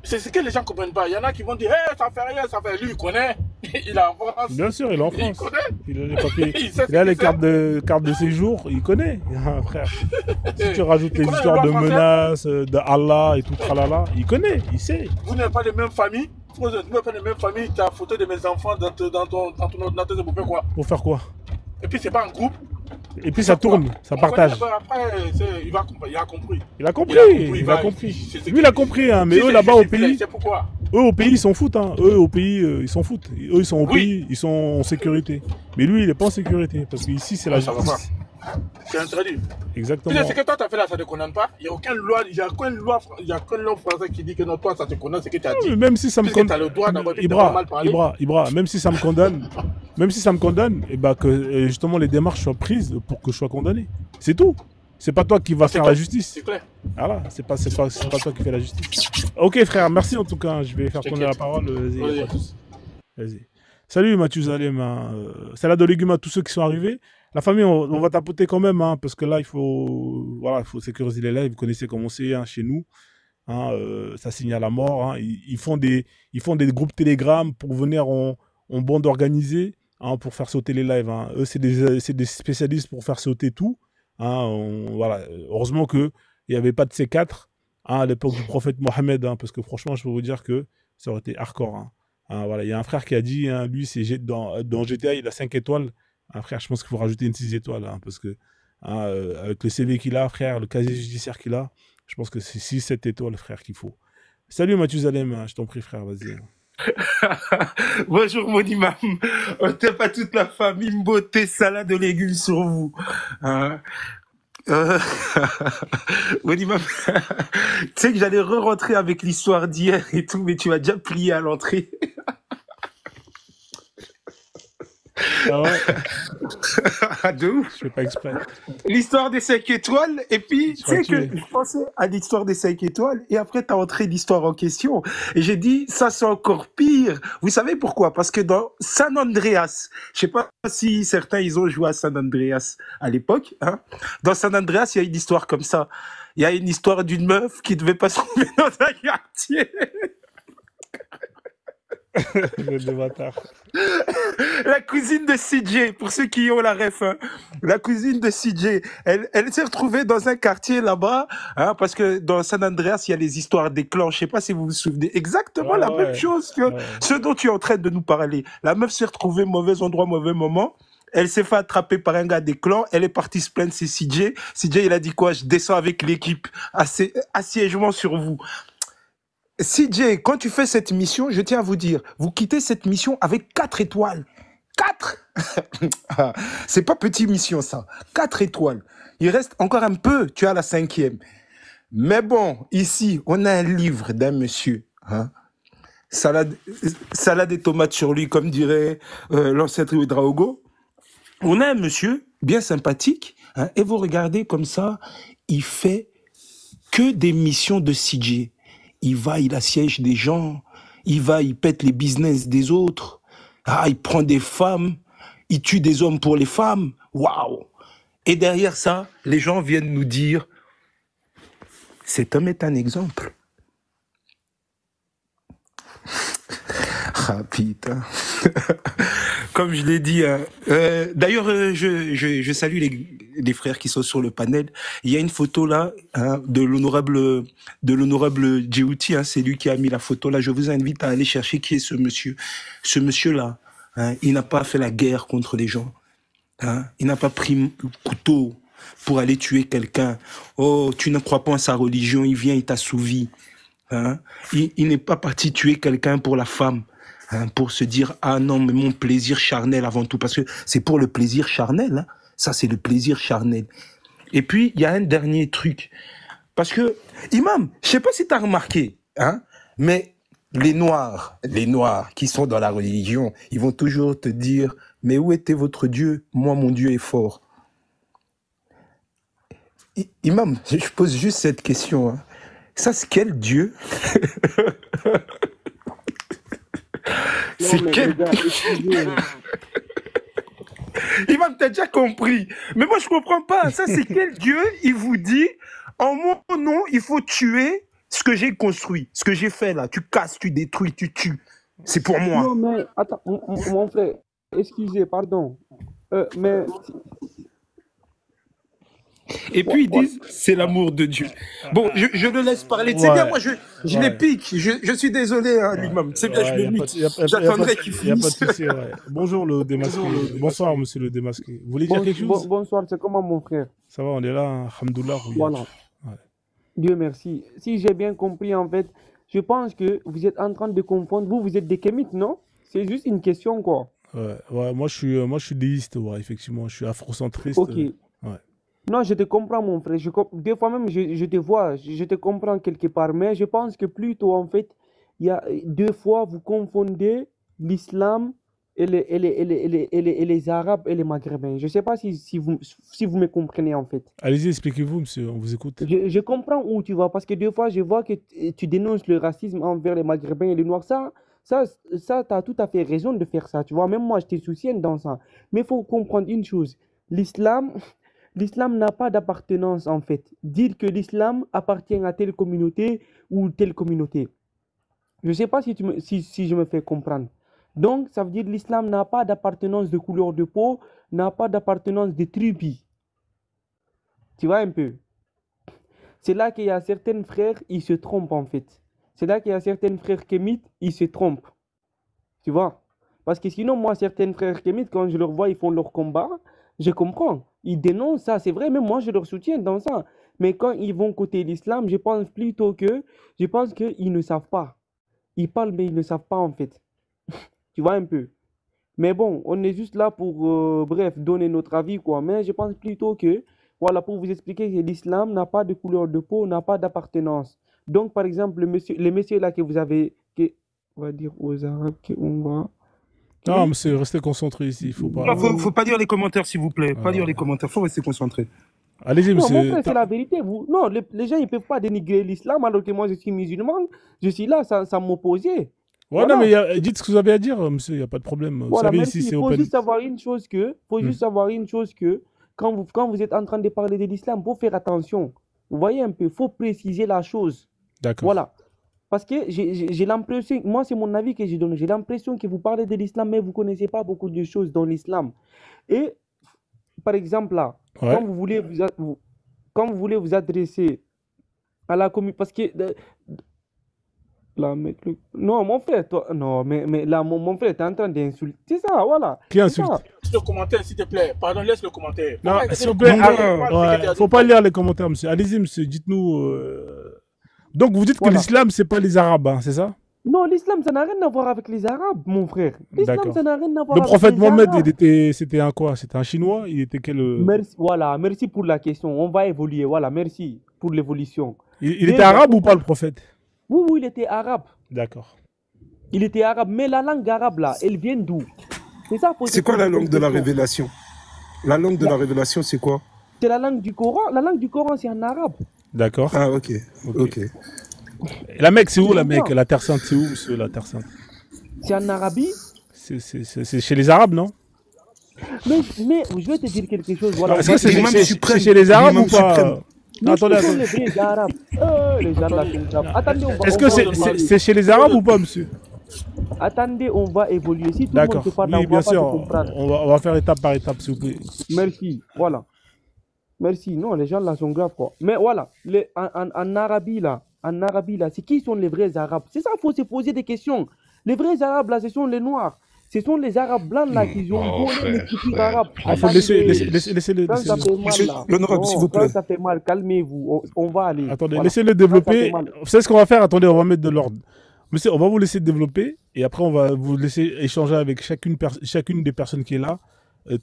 [SPEAKER 4] C'est ce que les gens ne comprennent pas. Il y en a qui vont dire, hey, ça fait rien, ça fait. Lui, il connaît. Il est en France.
[SPEAKER 1] Bien sûr, il est en France.
[SPEAKER 4] Il connaît.
[SPEAKER 1] Il a les papiers. Il a les cartes de séjour. Il connaît, frère. Si tu rajoutes les histoires de menaces, d'Allah et tout, tralala, il connaît, il sait.
[SPEAKER 4] Vous n'avez pas les mêmes familles. Vous n'avez pas les mêmes familles. Tu as la photo de mes enfants dans ton ordinateur pour faire quoi?
[SPEAKER 1] Pour faire quoi?
[SPEAKER 4] Et puis, c'est pas un groupe.
[SPEAKER 1] Et puis ça tourne, ça partage.
[SPEAKER 4] Après, il a compris.
[SPEAKER 1] Il a compris. Lui, il a compris, hein, mais eux là-bas au pays.
[SPEAKER 4] C'est pourquoi?
[SPEAKER 1] Eux au pays, ils s'en foutent. Hein. Eux au pays, ils s'en foutent. Eux, ils sont au pays, ils sont en sécurité. Mais lui, il n'est pas en sécurité. Parce qu'ici, c'est la justice.
[SPEAKER 4] C'est interdit.
[SPEAKER 1] Exactement.
[SPEAKER 4] C'est ce que toi, tu as fait là, ça ne te condamne pas. Il n'y a aucune loi, française qui dit que non, toi, ça te condamne, ce que tu as dit.
[SPEAKER 1] Même si ça me condamne. Ibra, même si ça me condamne, et bah que justement les démarches soient prises pour que je sois condamné. C'est tout. C'est pas toi qui vas faire la justice.
[SPEAKER 4] C'est clair.
[SPEAKER 1] Voilà, c'est pas toi qui fais la justice. Ok frère, merci en tout cas. Je vais faire tourner la parole. Vas-y. Vas-y. Salut Mathieu Zalem. Salade de légumes à tous ceux qui sont arrivés. La famille, on va tapoter quand même, hein, parce que là, il faut sécuriser les lives. Vous connaissez comment c'est hein, chez nous. Hein, ça signale la mort. Hein. Ils font des groupes Telegram pour venir en bande organisée hein, pour faire sauter les lives. Hein. Eux, c'est des spécialistes pour faire sauter tout. Hein, voilà. Heureusement qu'il n'y avait pas de C4 hein, à l'époque du prophète Mohammed, hein, parce que franchement, je peux vous dire que ça aurait été hardcore. Hein. Hein, voilà. Il y a un frère qui a dit, hein, lui, dans GTA, il a 5 étoiles. Un frère, je pense qu'il faut rajouter une 6 étoiles, hein, parce que hein, avec le CV qu'il a, frère, le casier judiciaire qu'il a, je pense que c'est 6-7 étoiles, frère, qu'il faut. Salut Mathieu Zalem, hein, je t'en prie, frère, vas-y.
[SPEAKER 5] Bonjour mon imam, on t'aime pas toute la famille, beauté, salade de légumes sur vous. Mon imam, tu sais que j'allais re-rentrer avec l'histoire d'hier et tout, mais tu m'as déjà plié à l'entrée.
[SPEAKER 1] Ah ouais.
[SPEAKER 5] De ouf.
[SPEAKER 1] Je fais pas exprès.
[SPEAKER 5] L'histoire des 5 étoiles, et puis tu sais
[SPEAKER 1] tué.
[SPEAKER 5] que je pensais à l'histoire des 5 étoiles, et après t'as entré l'histoire en question, et j'ai dit, ça c'est encore pire. Vous savez pourquoi? Parce que dans San Andreas, je sais pas si certains ils ont joué à San Andreas à l'époque, hein. Dans San Andreas, il y a une histoire comme ça. Il y a une histoire d'une meuf qui devait pas se trouver dans un quartier.
[SPEAKER 1] Le bâtard.
[SPEAKER 5] La cousine de CJ, pour ceux qui ont la ref, hein. La cousine de CJ, elle s'est retrouvée dans un quartier là-bas, hein, parce que dans San Andreas, il y a les histoires des clans. Je sais pas si vous vous souvenez. Exactement la même chose que ce dont tu es en train de nous parler. La meuf s'est retrouvée mauvais endroit, mauvais moment. Elle s'est fait attraper par un gars des clans. Elle est partie se plaindre, c'est CJ. CJ, il a dit quoi? Je descends avec l'équipe. Assiègement sur vous. CJ, quand tu fais cette mission, je tiens à vous dire, vous quittez cette mission avec 4 étoiles. 4 C'est pas petite mission, ça. 4 étoiles. Il reste encore un peu, tu as la 5e. Mais bon, ici, on a un livre d'un monsieur. Hein? Salade et tomates sur lui, comme dirait l'ancêtre Ouedraogo. On a un monsieur bien sympathique, hein, et vous regardez comme ça, il fait que des missions de CJ. Il va, il assiège des gens, il pète les business des autres, il prend des femmes, il tue des hommes pour les femmes, waouh! Et derrière ça, les gens viennent nous dire, cet homme est un exemple. Ah putain. Comme je l'ai dit, d'ailleurs, je salue les frères qui sont sur le panel. Il y a une photo là hein, de l'honorable Djibouti, hein, c'est lui qui a mis la photo là. Je vous invite à aller chercher qui est ce monsieur. Ce monsieur-là, hein, il n'a pas fait la guerre contre les gens. Hein, il n'a pas pris le couteau pour aller tuer quelqu'un. Oh, tu ne crois pas en sa religion, il vient, il t'assouvit. Hein, il n'est pas parti tuer quelqu'un pour la femme. Hein, pour se dire, ah non, mais mon plaisir charnel avant tout, parce que c'est pour le plaisir charnel, hein. Ça c'est le plaisir charnel. Et puis, il y a un dernier truc, parce que, imam, je sais pas si tu as remarqué, hein, mais les noirs qui sont dans la religion, ils vont toujours te dire, mais où était votre Dieu? Moi, mon Dieu est fort. Imam, je pose juste cette question, hein. Ça, c'est quel Dieu? C'est quel... Imam, t'as déjà compris. Mais moi, je comprends pas. Ça, c'est quel Dieu? Il vous dit, en mon nom, il faut tuer ce que j'ai construit, ce que j'ai fait là. Tu casses, tu détruis, tu tues. C'est pour moi.
[SPEAKER 6] Non, mais attends, mon frère, excusez, pardon. Mais
[SPEAKER 5] Et puis ils disent, c'est l'amour de Dieu. Bon, je le laisse parler. C'est bien, moi, je les pique. Je suis désolé, hein, l'imam. C'est bien, je le mute. J'attendrai qu'il finisse.
[SPEAKER 1] Bonjour, le démasqué. Bonsoir, monsieur le démasqué. Vous voulez dire quelque chose?
[SPEAKER 6] Bonsoir, c'est comment, mon frère?
[SPEAKER 1] Ça va, on est là, alhamdoulilah.
[SPEAKER 6] Voilà. Ouais. Dieu merci. Si j'ai bien compris, en fait, je pense que vous êtes en train de confondre. Vous êtes des kémites, non? C'est juste une question, quoi.
[SPEAKER 1] Ouais, moi, je suis déiste, ouais, effectivement. Je suis afrocentriste.
[SPEAKER 6] Ok. Non, je te comprends, mon frère. Des fois même, je te vois, je te comprends quelque part. Mais je pense que plutôt, en fait, il y a deux fois, vous confondez l'islam et les Arabes et les Maghrébins. Je ne sais pas si vous me comprenez en fait.
[SPEAKER 1] Allez-y, expliquez-vous, monsieur, on vous écoute.
[SPEAKER 6] Je comprends où tu vas parce que des fois, je vois que tu dénonces le racisme envers les Maghrébins et les Noirs. Ça, tu as tout à fait raison de faire ça. Tu vois, même moi, je te soutiens dans ça. Mais il faut comprendre une chose. L'islam, l'islam n'a pas d'appartenance en fait. Dire que l'islam appartient à telle communauté ou telle communauté. Je ne sais pas si je me fais comprendre. Donc, ça veut dire que l'islam n'a pas d'appartenance de couleur de peau, n'a pas d'appartenance de tribu. Tu vois un peu? C'est là qu'il y a certains frères, ils se trompent en fait. C'est là qu'il y a certains frères kémites, ils se trompent. Tu vois? Parce que sinon, moi, certains frères kémites, quand je leur vois, ils font leur combat, je comprends. Ils dénoncent ça, c'est vrai, même moi, je leur soutiens dans ça. Mais quand ils vont côté l'islam, je pense qu'ils ne savent pas. Ils parlent, mais ils ne savent pas en fait. Tu vois un peu? Mais bon, on est juste là pour, bref, donner notre avis, quoi. Mais je pense plutôt que, voilà, pour vous expliquer que l'islam n'a pas de couleur de peau, n'a pas d'appartenance. Donc, par exemple, les messieurs là que vous avez, on va dire aux Arabes qu'on va...
[SPEAKER 1] Non, monsieur, restez concentré ici, il faut pas...
[SPEAKER 5] Non, faut pas lire les commentaires, s'il vous plaît. Pas lire les commentaires, faut rester concentré.
[SPEAKER 1] Allez-y,
[SPEAKER 6] Non, mon
[SPEAKER 1] monsieur.
[SPEAKER 6] frère, c'est la vérité. Non, les gens, ils ne peuvent pas dénigrer l'islam alors que moi, je suis musulman. Je suis là sans m'opposer.
[SPEAKER 1] Ouais,
[SPEAKER 6] Voilà.
[SPEAKER 1] non, mais dites ce que vous avez à dire, monsieur, il n'y a pas de problème. Vous
[SPEAKER 6] Voilà,
[SPEAKER 1] savez,
[SPEAKER 6] merci.
[SPEAKER 1] ici, c'est
[SPEAKER 6] Il faut
[SPEAKER 1] open.
[SPEAKER 6] juste savoir une chose quand vous êtes en train de parler de l'islam, il faut faire attention. Vous voyez un peu, il faut préciser la chose.
[SPEAKER 1] D'accord.
[SPEAKER 6] Voilà. Parce que j'ai l'impression, moi c'est mon avis que j'ai donné, j'ai l'impression que vous parlez de l'islam, mais vous ne connaissez pas beaucoup de choses dans l'islam. Et par exemple là,
[SPEAKER 1] Ouais.
[SPEAKER 6] quand vous voulez vous adresser à la communauté, parce que là, non, mon frère, toi, non, mais là, mon frère, t'es en train d'insulter. C'est ça, voilà.
[SPEAKER 1] Qui insulte?
[SPEAKER 4] Laisse le commentaire, s'il te plaît. Pardon, laisse le commentaire.
[SPEAKER 1] Non, s'il vous plaît, faut pas lire les commentaires, monsieur. Allez-y, monsieur, dites-nous. Donc, vous dites que l'islam, c'est pas les Arabes, hein, c'est ça?
[SPEAKER 6] Non, l'islam, ça n'a rien à voir avec les Arabes, mon frère. L'islam, ça n'a rien à voir
[SPEAKER 1] Le
[SPEAKER 6] avec
[SPEAKER 1] prophète
[SPEAKER 6] les
[SPEAKER 1] Mohammed,
[SPEAKER 6] Arabes.
[SPEAKER 1] c'était un quoi? C'était un Chinois? Il était quel
[SPEAKER 6] Merci, voilà, merci pour la question. On va évoluer, voilà, merci pour l'évolution.
[SPEAKER 1] Il était arabe ou pas, le prophète?
[SPEAKER 6] Oui, il était arabe.
[SPEAKER 1] D'accord.
[SPEAKER 6] Il était arabe, mais la langue arabe, là, elle vient d'où? C'est ça.
[SPEAKER 5] C'est quoi la langue de la révélation? La langue de la révélation, c'est quoi?
[SPEAKER 6] C'est la langue du Coran. La langue du Coran, c'est en arabe.
[SPEAKER 1] D'accord.
[SPEAKER 5] Ah, ok.
[SPEAKER 1] La Mecque, c'est où, la Mecque? La Terre Sainte, c'est où, monsieur, la Terre Sainte?
[SPEAKER 6] C'est en Arabie.
[SPEAKER 1] C'est chez les Arabes, non?
[SPEAKER 6] Mais je vais te dire quelque chose. Voilà.
[SPEAKER 1] Est-ce que c'est chez les Arabes ou pas? Attendez.
[SPEAKER 6] Les vrais Arabes. Les gens là, attendez,
[SPEAKER 1] est-ce que c'est chez les Arabes ou pas, monsieur?
[SPEAKER 6] Attendez, on va évoluer. Si tout le monde se parle,
[SPEAKER 1] oui, bien sûr. On va faire étape par étape, s'il vous plaît.
[SPEAKER 6] Merci. Voilà. Merci. Non, les gens là sont graves, quoi. Mais voilà, en Arabie là, c'est qui sont les vrais Arabes? C'est ça, il faut se poser des questions. Les vrais Arabes là, ce sont les Noirs. Ce sont les Arabes blancs là qui ont volé les cultures arabes.
[SPEAKER 1] Il faut laisser-le.
[SPEAKER 5] L'honorable, s'il vous plaît.
[SPEAKER 6] Ça fait mal, calmez-vous. On va aller.
[SPEAKER 1] Attendez, laissez-le développer. Vous savez ce qu'on va faire? Attendez, on va mettre de l'ordre. Monsieur, on va vous laisser développer et après on va vous laisser échanger avec chacune des personnes qui est là.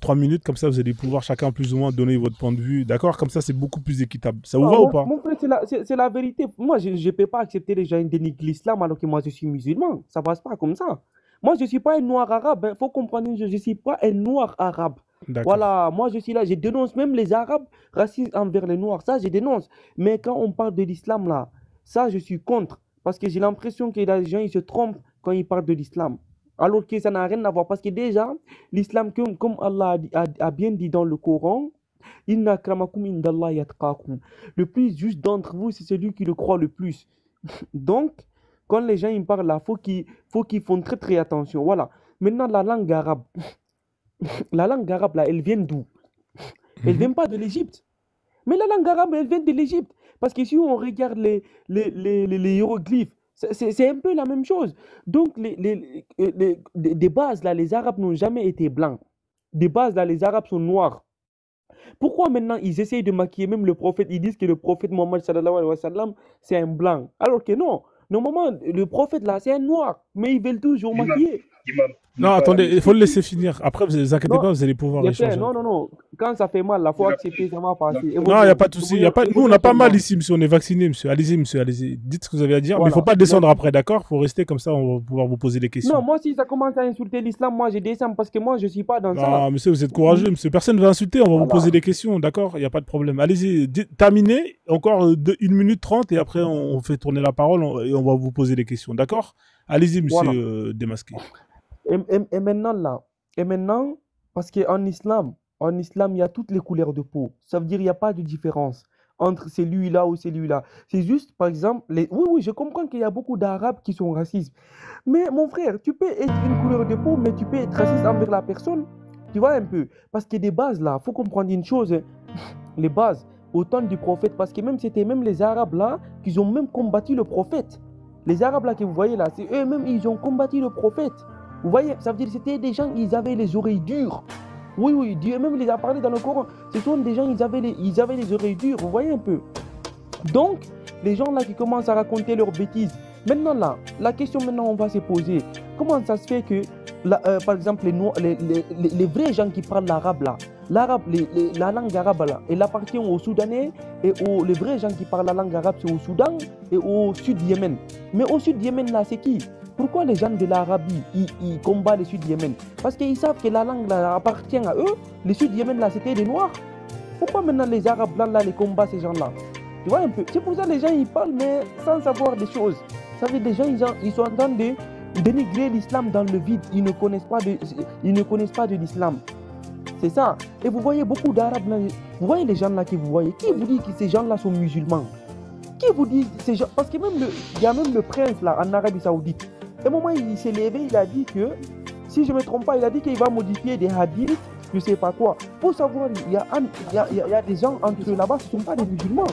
[SPEAKER 1] 3 minutes, comme ça vous allez pouvoir chacun plus ou moins donner votre point de vue. D'accord? Comme ça c'est beaucoup plus équitable. Ça vous va ou pas?
[SPEAKER 6] Mon frère, c'est la vérité. Moi, je ne peux pas accepter les gens dénigrent l'islam alors que moi je suis musulman. Ça ne passe pas comme ça. Moi, je ne suis pas un noir arabe. Il faut comprendre, je ne suis pas un noir arabe. Voilà, moi je suis là. Je dénonce même les arabes racistes envers les noirs. Ça, je dénonce. Mais quand on parle de l'islam là, ça, je suis contre. Parce que j'ai l'impression que les gens ils se trompent quand ils parlent de l'islam. Alors que ça n'a rien à voir. Parce que déjà, l'islam, comme Allah a bien dit dans le Coran, Inna akramakum indallahi yatqakum. Le plus juste d'entre vous, c'est celui qui le croit le plus. Donc, quand les gens ils parlent là, il faut qu'ils font très très attention. Voilà. Maintenant, la langue arabe. La langue arabe là, elle vient d'où? Elle ne vient pas de l'Égypte. Mais la langue arabe, elle vient de l'Égypte. Parce que si on regarde les hiéroglyphes, c'est un peu la même chose. Donc, des bases, là, les Arabes n'ont jamais été blancs. Des bases, là, les Arabes sont noirs. Pourquoi maintenant ils essayent de maquiller même le prophète? Ils disent que le prophète Mohammed sallallahu alayhi wa sallam, c'est un blanc. Alors que non. Normalement, le prophète, là, c'est un noir. Mais ils veulent toujours maquiller.
[SPEAKER 1] Non, attendez, il faut le laisser finir. Après, vous inquiétez
[SPEAKER 6] Non,
[SPEAKER 1] pas, vous allez pouvoir
[SPEAKER 6] les frères,
[SPEAKER 1] échanger.
[SPEAKER 6] non. Quand ça fait mal, il faut accepter, ça va passer.
[SPEAKER 1] Non, il n'y a pas de souci. Nous, on n'a pas mal
[SPEAKER 6] évoluer.
[SPEAKER 1] ici, monsieur. On est vacciné, monsieur. Allez-y, monsieur. Allez-y. Dites ce que vous avez à dire. Mais il ne faut
[SPEAKER 6] Voilà.
[SPEAKER 1] pas descendre après, d'accord? Il faut rester comme ça. On va pouvoir vous poser des
[SPEAKER 6] Non,
[SPEAKER 1] questions.
[SPEAKER 6] moi, si ça commence à insulter l'islam, moi, je descends parce que moi, je ne suis pas dans ça.
[SPEAKER 1] Non, monsieur, vous êtes courageux, monsieur. Personne ne va insulter. On va vous
[SPEAKER 6] Voilà.
[SPEAKER 1] poser des questions, d'accord? Il n'y a pas de problème. Allez-y. Terminez. Encore 1 minute 30 et après, on fait tourner la parole et on va vous poser des questions, d'accord? Allez-y, monsieur
[SPEAKER 6] Voilà.
[SPEAKER 1] Démasqué.
[SPEAKER 6] Et maintenant, là, parce qu'en islam, il y a toutes les couleurs de peau. Ça veut dire qu'il n'y a pas de différence entre celui-là ou celui-là. C'est juste, par exemple, oui, je comprends qu'il y a beaucoup d'Arabes qui sont racistes. Mais mon frère, tu peux être une couleur de peau, mais tu peux être raciste envers la personne. Tu vois un peu? Parce que des bases, là, il faut comprendre une chose. Hein. Les bases, au temps du prophète, parce que c'était même les Arabes, là, qui ont même combattu le prophète. Les Arabes, là, que vous voyez, là, c'est eux-mêmes, ils ont combattu le prophète. Vous voyez, ça veut dire que c'était des gens, ils avaient les oreilles dures. Oui, Dieu même les a parlé dans le Coran. Ce sont des gens, ils avaient les oreilles dures, vous voyez un peu. Donc, les gens là qui commencent à raconter leurs bêtises. Maintenant là, la question maintenant on va se poser. Comment ça se fait que, par exemple, les vrais gens qui parlent l'arabe là, la langue arabe là, elle appartient aux Soudanais et les vrais gens qui parlent la langue arabe c'est au Soudan et au sud du Yémen. Mais au sud du Yémen là, c'est qui? Pourquoi les gens de l'Arabie, ils combattent les Sud Yémen? Parce qu'ils savent que la langue là, appartient à eux. Les Sud Yémen là, c'était des Noirs. Pourquoi maintenant les Arabes blancs là, les combattent ces gens-là? Tu vois un peu? C'est pour ça que les gens ils parlent, mais sans savoir des choses. Ça veut dire que les gens ils sont en train de dénigrer l'islam dans le vide. Ils ne connaissent pas de l'islam. C'est ça. Et vous voyez beaucoup d'Arabes là. Vous voyez les gens là que vous voyez. Qui vous dit que ces gens là sont musulmans? Qui vous dit ces gens? Parce que il y a même le prince là en Arabie Saoudite. À un moment, il s'est levé, il a dit que, si je ne me trompe pas, il a dit qu'il va modifier des hadiths, je ne sais pas quoi. Pour savoir, il y a des gens entre eux là-bas qui ne sont pas des musulmans.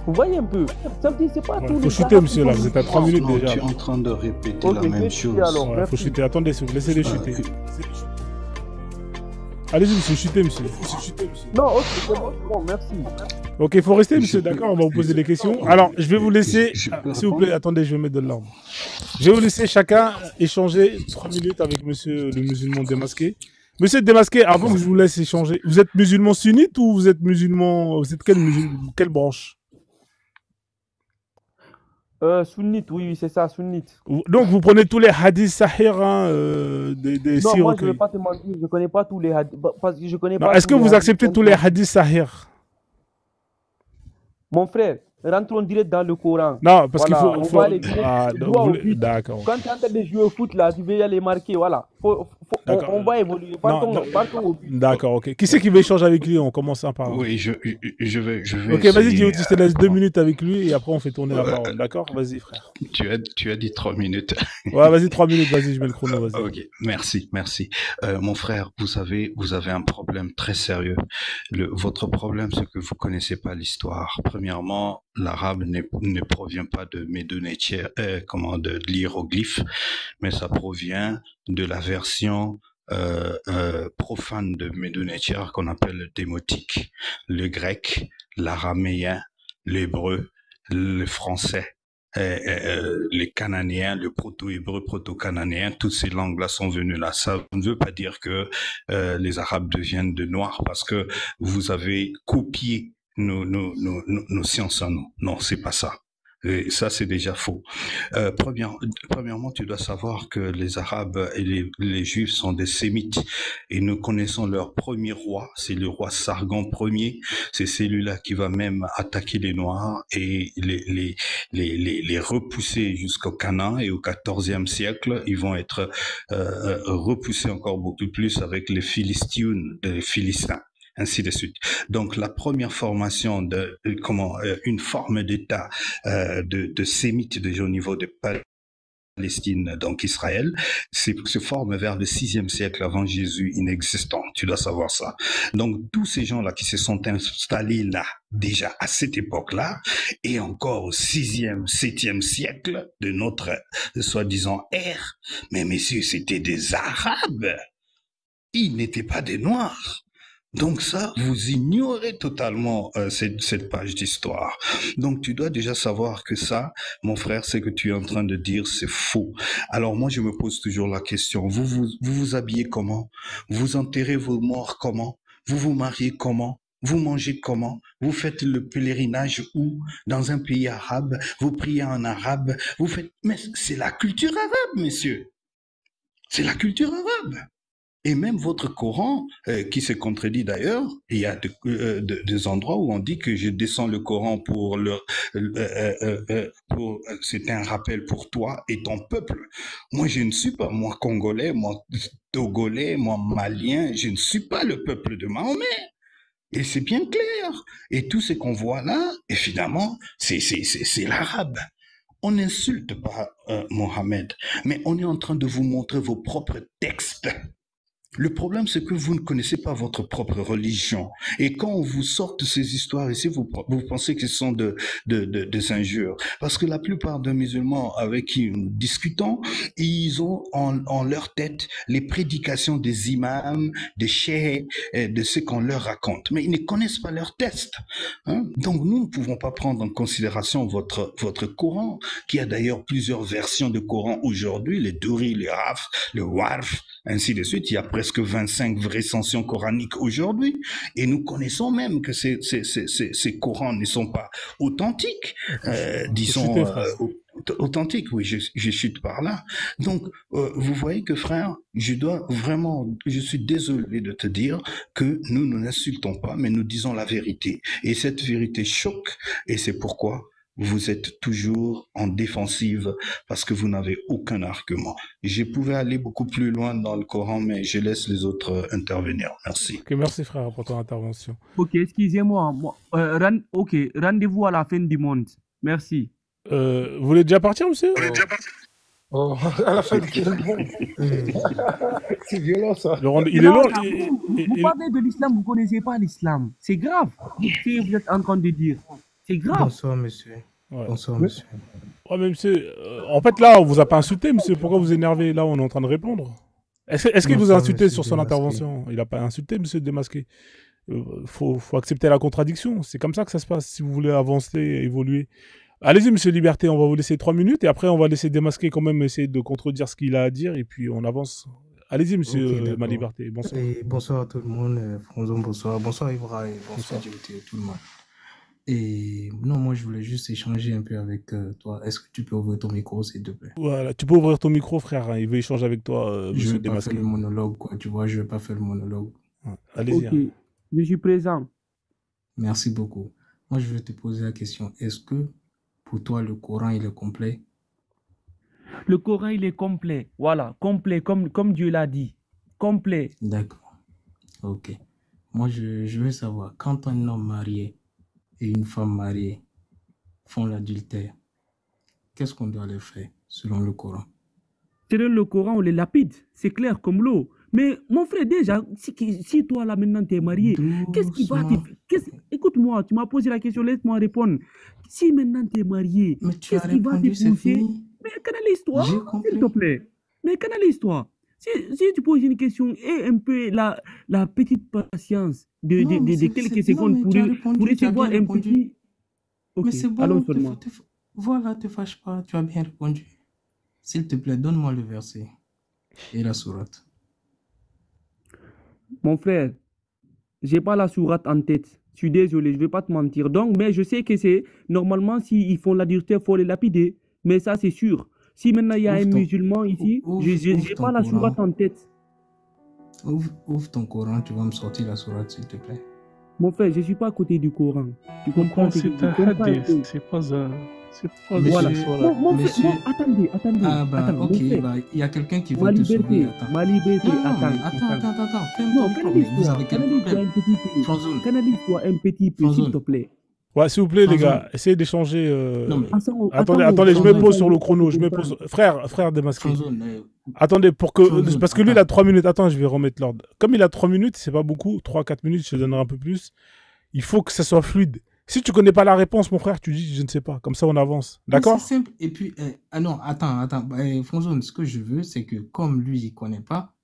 [SPEAKER 6] Vous voyez un peu? Ça veut dire c'est pas tous
[SPEAKER 1] Faut
[SPEAKER 6] les
[SPEAKER 1] chuter,
[SPEAKER 6] Arabes
[SPEAKER 1] monsieur,
[SPEAKER 6] qui
[SPEAKER 1] là.
[SPEAKER 6] sont
[SPEAKER 1] Vous êtes à 3
[SPEAKER 6] musulmans.
[SPEAKER 1] minutes
[SPEAKER 3] Non,
[SPEAKER 1] déjà.
[SPEAKER 3] tu es en train de répéter
[SPEAKER 6] Ok,
[SPEAKER 3] la
[SPEAKER 6] je
[SPEAKER 3] même
[SPEAKER 6] vais chuter
[SPEAKER 3] chose.
[SPEAKER 6] alors.
[SPEAKER 1] Ouais, faut
[SPEAKER 6] Merci.
[SPEAKER 1] chuter. Attendez, s'il vous plaît, laissez-les chuter. Allez-y, monsieur, chutez, monsieur.
[SPEAKER 6] Non, ok, c'est bon, merci.
[SPEAKER 1] Ok, il faut rester, monsieur, d'accord? On va vous poser des questions. Alors, je vais vous laisser,
[SPEAKER 3] Je peux
[SPEAKER 1] s'il vous plaît, attendez, je vais mettre de l'ordre. Je vais vous laisser chacun échanger 3 minutes avec monsieur le musulman démasqué. Monsieur démasqué, avant que je vous laisse échanger, vous êtes musulman sunnite ou vous êtes quelle branche?
[SPEAKER 6] Sunnite, oui, c'est ça, sunnite.
[SPEAKER 1] Donc, vous prenez tous les hadiths sahih des
[SPEAKER 6] Non,
[SPEAKER 1] six
[SPEAKER 6] moi, je ne
[SPEAKER 1] recueils.
[SPEAKER 6] vais pas te mentir, je ne connais pas tous les hadiths. Parce que je connais
[SPEAKER 1] Non,
[SPEAKER 6] pas
[SPEAKER 1] est-ce que
[SPEAKER 6] tous les
[SPEAKER 1] vous
[SPEAKER 6] hadiths.
[SPEAKER 1] acceptez tous les hadiths sahih?
[SPEAKER 6] Mon frère, rentrons direct dans le Coran.
[SPEAKER 1] Non, parce qu'il
[SPEAKER 6] Voilà,
[SPEAKER 1] faut...
[SPEAKER 6] on va aller direct droit au but.
[SPEAKER 1] D'accord.
[SPEAKER 6] Quand tu es en train de jouer au foot, là, tu veux y aller marquer, voilà.
[SPEAKER 1] D'accord.
[SPEAKER 6] On va évoluer. Partons au but.
[SPEAKER 1] D'accord, ok. Qui c'est qui veut échanger avec lui? On commence par...
[SPEAKER 3] Oui, je vais
[SPEAKER 1] Ok, vas-y,
[SPEAKER 3] essayer.
[SPEAKER 1] Djihad, je te laisse 2 minutes avec lui et après on fait tourner la parole. D'accord? Vas-y, frère.
[SPEAKER 3] Tu as dit 3 minutes.
[SPEAKER 1] Ouais, vas-y, 3 minutes, vas-y, je mets le chrono, vas-y.
[SPEAKER 3] Ok, merci. Mon frère, vous avez un problème très sérieux. Votre problème, c'est que vous connaissez pas l'histoire. Premièrement, l'arabe ne provient pas de Médonetière, de l'hiéroglyphe, mais ça provient de la version profane de Médonetière qu'on appelle le démotique, le grec, l'araméen, l'hébreu, le français. Les Cananéens, le proto-hébreu, proto-cananéen, toutes ces langues-là sont venues là. Ça ne veut pas dire que les Arabes deviennent de noirs parce que vous avez copié nos sciences à nous. Non, c'est pas ça. Et ça, c'est déjà faux. Premièrement, tu dois savoir que les Arabes et les Juifs sont des Sémites et nous connaissons leur premier roi, c'est le roi Sargon Ier. C'est celui-là qui va même attaquer les Noirs et les repousser jusqu'au Canaan, et au XIVe siècle, ils vont être repoussés encore beaucoup plus avec les Philistines, les Philistins, ainsi de suite. Donc la première formation une forme d'État de sémites au niveau de Palestine, donc Israël, se forme vers le 6e siècle avant Jésus, inexistant. Tu dois savoir ça. Donc tous ces gens-là qui se sont installés là déjà à cette époque-là, et encore au 6e, 7e siècle de notre soi-disant ère, mais messieurs, c'était des Arabes. Ils n'étaient pas des Noirs. Donc ça, vous ignorez totalement cette page d'histoire. Donc tu dois déjà savoir que ça, mon frère, c'est que tu es en train de dire, c'est faux. Alors moi, je me pose toujours la question, vous habillez comment? Vous enterrez vos morts comment? Vous vous mariez comment? Vous mangez comment? Vous faites le pèlerinage où? Dans un pays arabe? Vous priez en arabe? Vous faites... Mais c'est la culture arabe, messieurs. C'est la culture arabe. Et même votre Coran, qui se contredit d'ailleurs, il y a des endroits où on dit que je descends le Coran c'est un rappel pour toi et ton peuple. Moi, je ne suis pas, moi, Congolais, moi, Togolais, moi, Malien, je ne suis pas le peuple de Mahomet. Et c'est bien clair. Et tout ce qu'on voit là, évidemment, c'est l'arabe. On n'insulte pas Mohamed, mais on est en train de vous montrer vos propres textes. Le problème, c'est que vous ne connaissez pas votre propre religion. Et quand on vous sort ces histoires ici, vous pensez que ce sont des injures. Parce que la plupart des musulmans avec qui nous discutons, ils ont en leur tête les prédications des imams, des cheikhs, de ce qu'on leur raconte. Mais ils ne connaissent pas leur texte. Hein? Donc nous ne pouvons pas prendre en considération votre Coran, qui a d'ailleurs plusieurs versions de Coran aujourd'hui, les Duri, les Raf, le Warf, ainsi de suite. Il y a presque 25 recensions coraniques aujourd'hui. Et nous connaissons même que ces Corans ne sont pas authentiques, disons, authentiques. Oui, je chute par là. Donc, vous voyez que, frère, je suis désolé de te dire que nous n'insultons pas, mais nous disons la vérité. Et cette vérité choque, et c'est pourquoi vous êtes toujours en défensive parce que vous n'avez aucun argument. Je pouvais aller beaucoup plus loin dans le Coran, mais je laisse les autres intervenir. Merci.
[SPEAKER 1] Ok, merci frère pour ton intervention.
[SPEAKER 6] Ok, excusez-moi. Rendez-vous à la fin du monde. Merci.
[SPEAKER 1] Vous voulez déjà partir, monsieur?
[SPEAKER 5] Oh, à la fin de quel monde? C'est violent, ça.
[SPEAKER 1] Il est long.
[SPEAKER 6] Vous parlez de l'islam, vous ne connaissez pas l'islam. C'est grave. Ce que vous êtes en train de dire. C'est grave.
[SPEAKER 5] Bonsoir, monsieur.
[SPEAKER 1] Ouais.
[SPEAKER 5] Bonsoir, monsieur.
[SPEAKER 1] Ouais, mais monsieur, en fait, là, on vous a pas insulté, monsieur. Pourquoi vous énervez? Là, on est en train de répondre. Est-ce qu'il vous a insulté sur son intervention? Il n'a pas insulté, monsieur Démasqué. Faut accepter la contradiction. C'est comme ça que ça se passe si vous voulez avancer, évoluer. Allez-y, monsieur Liberté, on va vous laisser 3 minutes et après, on va laisser Démasqué quand même essayer de contredire ce qu'il a à dire et puis on avance. Allez-y, monsieur Ma Liberté. Bonsoir.
[SPEAKER 5] Et bonsoir à tout le monde. Franzon, bonsoir. Bonsoir, Ivra, et bonsoir, Djibouti, tout le monde. Et non, moi, je voulais juste échanger un peu avec toi. Est-ce que tu peux ouvrir ton micro, s'il te plaît?
[SPEAKER 1] Voilà, tu peux ouvrir ton micro, frère. Hein. Il veut échanger avec toi,
[SPEAKER 5] je
[SPEAKER 1] monsieur
[SPEAKER 5] vais pas
[SPEAKER 1] Démasqué.
[SPEAKER 5] faire le monologue, quoi. Tu vois, je vais pas faire le monologue.
[SPEAKER 1] Ouais. Allez-y.
[SPEAKER 6] Ok,
[SPEAKER 1] Hein.
[SPEAKER 6] je suis présent.
[SPEAKER 5] Merci beaucoup. Moi, je vais te poser la question. Est-ce que pour toi, le Coran, il est complet?
[SPEAKER 6] Le Coran, il est complet. Voilà, complet, comme Dieu l'a dit. Complet.
[SPEAKER 5] D'accord. Ok. Moi, je veux savoir, quand un homme marié et une femme mariée font l'adultère, qu'est-ce qu'on doit leur faire selon le Coran?
[SPEAKER 6] Selon le Coran, on les lapide. C'est clair comme l'eau. Mais mon frère, déjà, si toi là maintenant t'es marié, qu'est-ce qui va Écoute-moi, tu m'as posé la question, laisse-moi répondre. Si maintenant t'es marié, qu'est-ce qui va te pousser? Mais canalise-toi, s'il te plaît. Mais canalise-toi. Si tu poses une question, aie un peu la petite patience de quelques secondes pour recevoir un petit...
[SPEAKER 5] Okay. Mais c'est bon,
[SPEAKER 6] allons seulement.
[SPEAKER 5] Voilà, te fâche pas, tu as bien répondu. S'il te plaît, donne-moi le verset et la sourate.
[SPEAKER 6] Mon frère, j'ai pas la sourate en tête. Je suis désolé, je vais pas te mentir. Donc, mais je sais que c'est normalement s'ils font l'adultère, il faut les lapider. Mais ça, c'est sûr. Si maintenant il y a un musulman ici, j'ai pas la sourate en tête.
[SPEAKER 5] Ouvre ton Coran, tu vas me sortir la sourate, s'il te plaît.
[SPEAKER 6] Mon frère, je suis pas à côté du Coran. Tu comprends?
[SPEAKER 7] C'est un hadith, c'est pas un...
[SPEAKER 6] Voilà. Monsieur... Attendez.
[SPEAKER 5] Ok, il y a quelqu'un qui veut te sauver.
[SPEAKER 6] Ma liberté,
[SPEAKER 5] attends. Fais-moi ton problème. Vous avez quel problème?
[SPEAKER 6] Canalise-toi un petit peu, s'il te plaît.
[SPEAKER 1] Ouais, s'il vous plaît, les gars, essayez d'échanger. Attendez, je me pose sur le chrono. Frère Démasqué. Attendez, parce que lui, il a 3 minutes. Attends, je vais remettre l'ordre. Comme il a 3 minutes, c'est pas beaucoup. 3-4 minutes, je te donnerai un peu plus. Il faut que ça soit fluide. Si tu connais pas la réponse, mon frère, tu dis je ne sais pas. Comme ça, on avance. D'accord?
[SPEAKER 5] C'est simple. Et puis, non, attends. Fonzone, ce que je veux, c'est que comme lui, il connaît pas,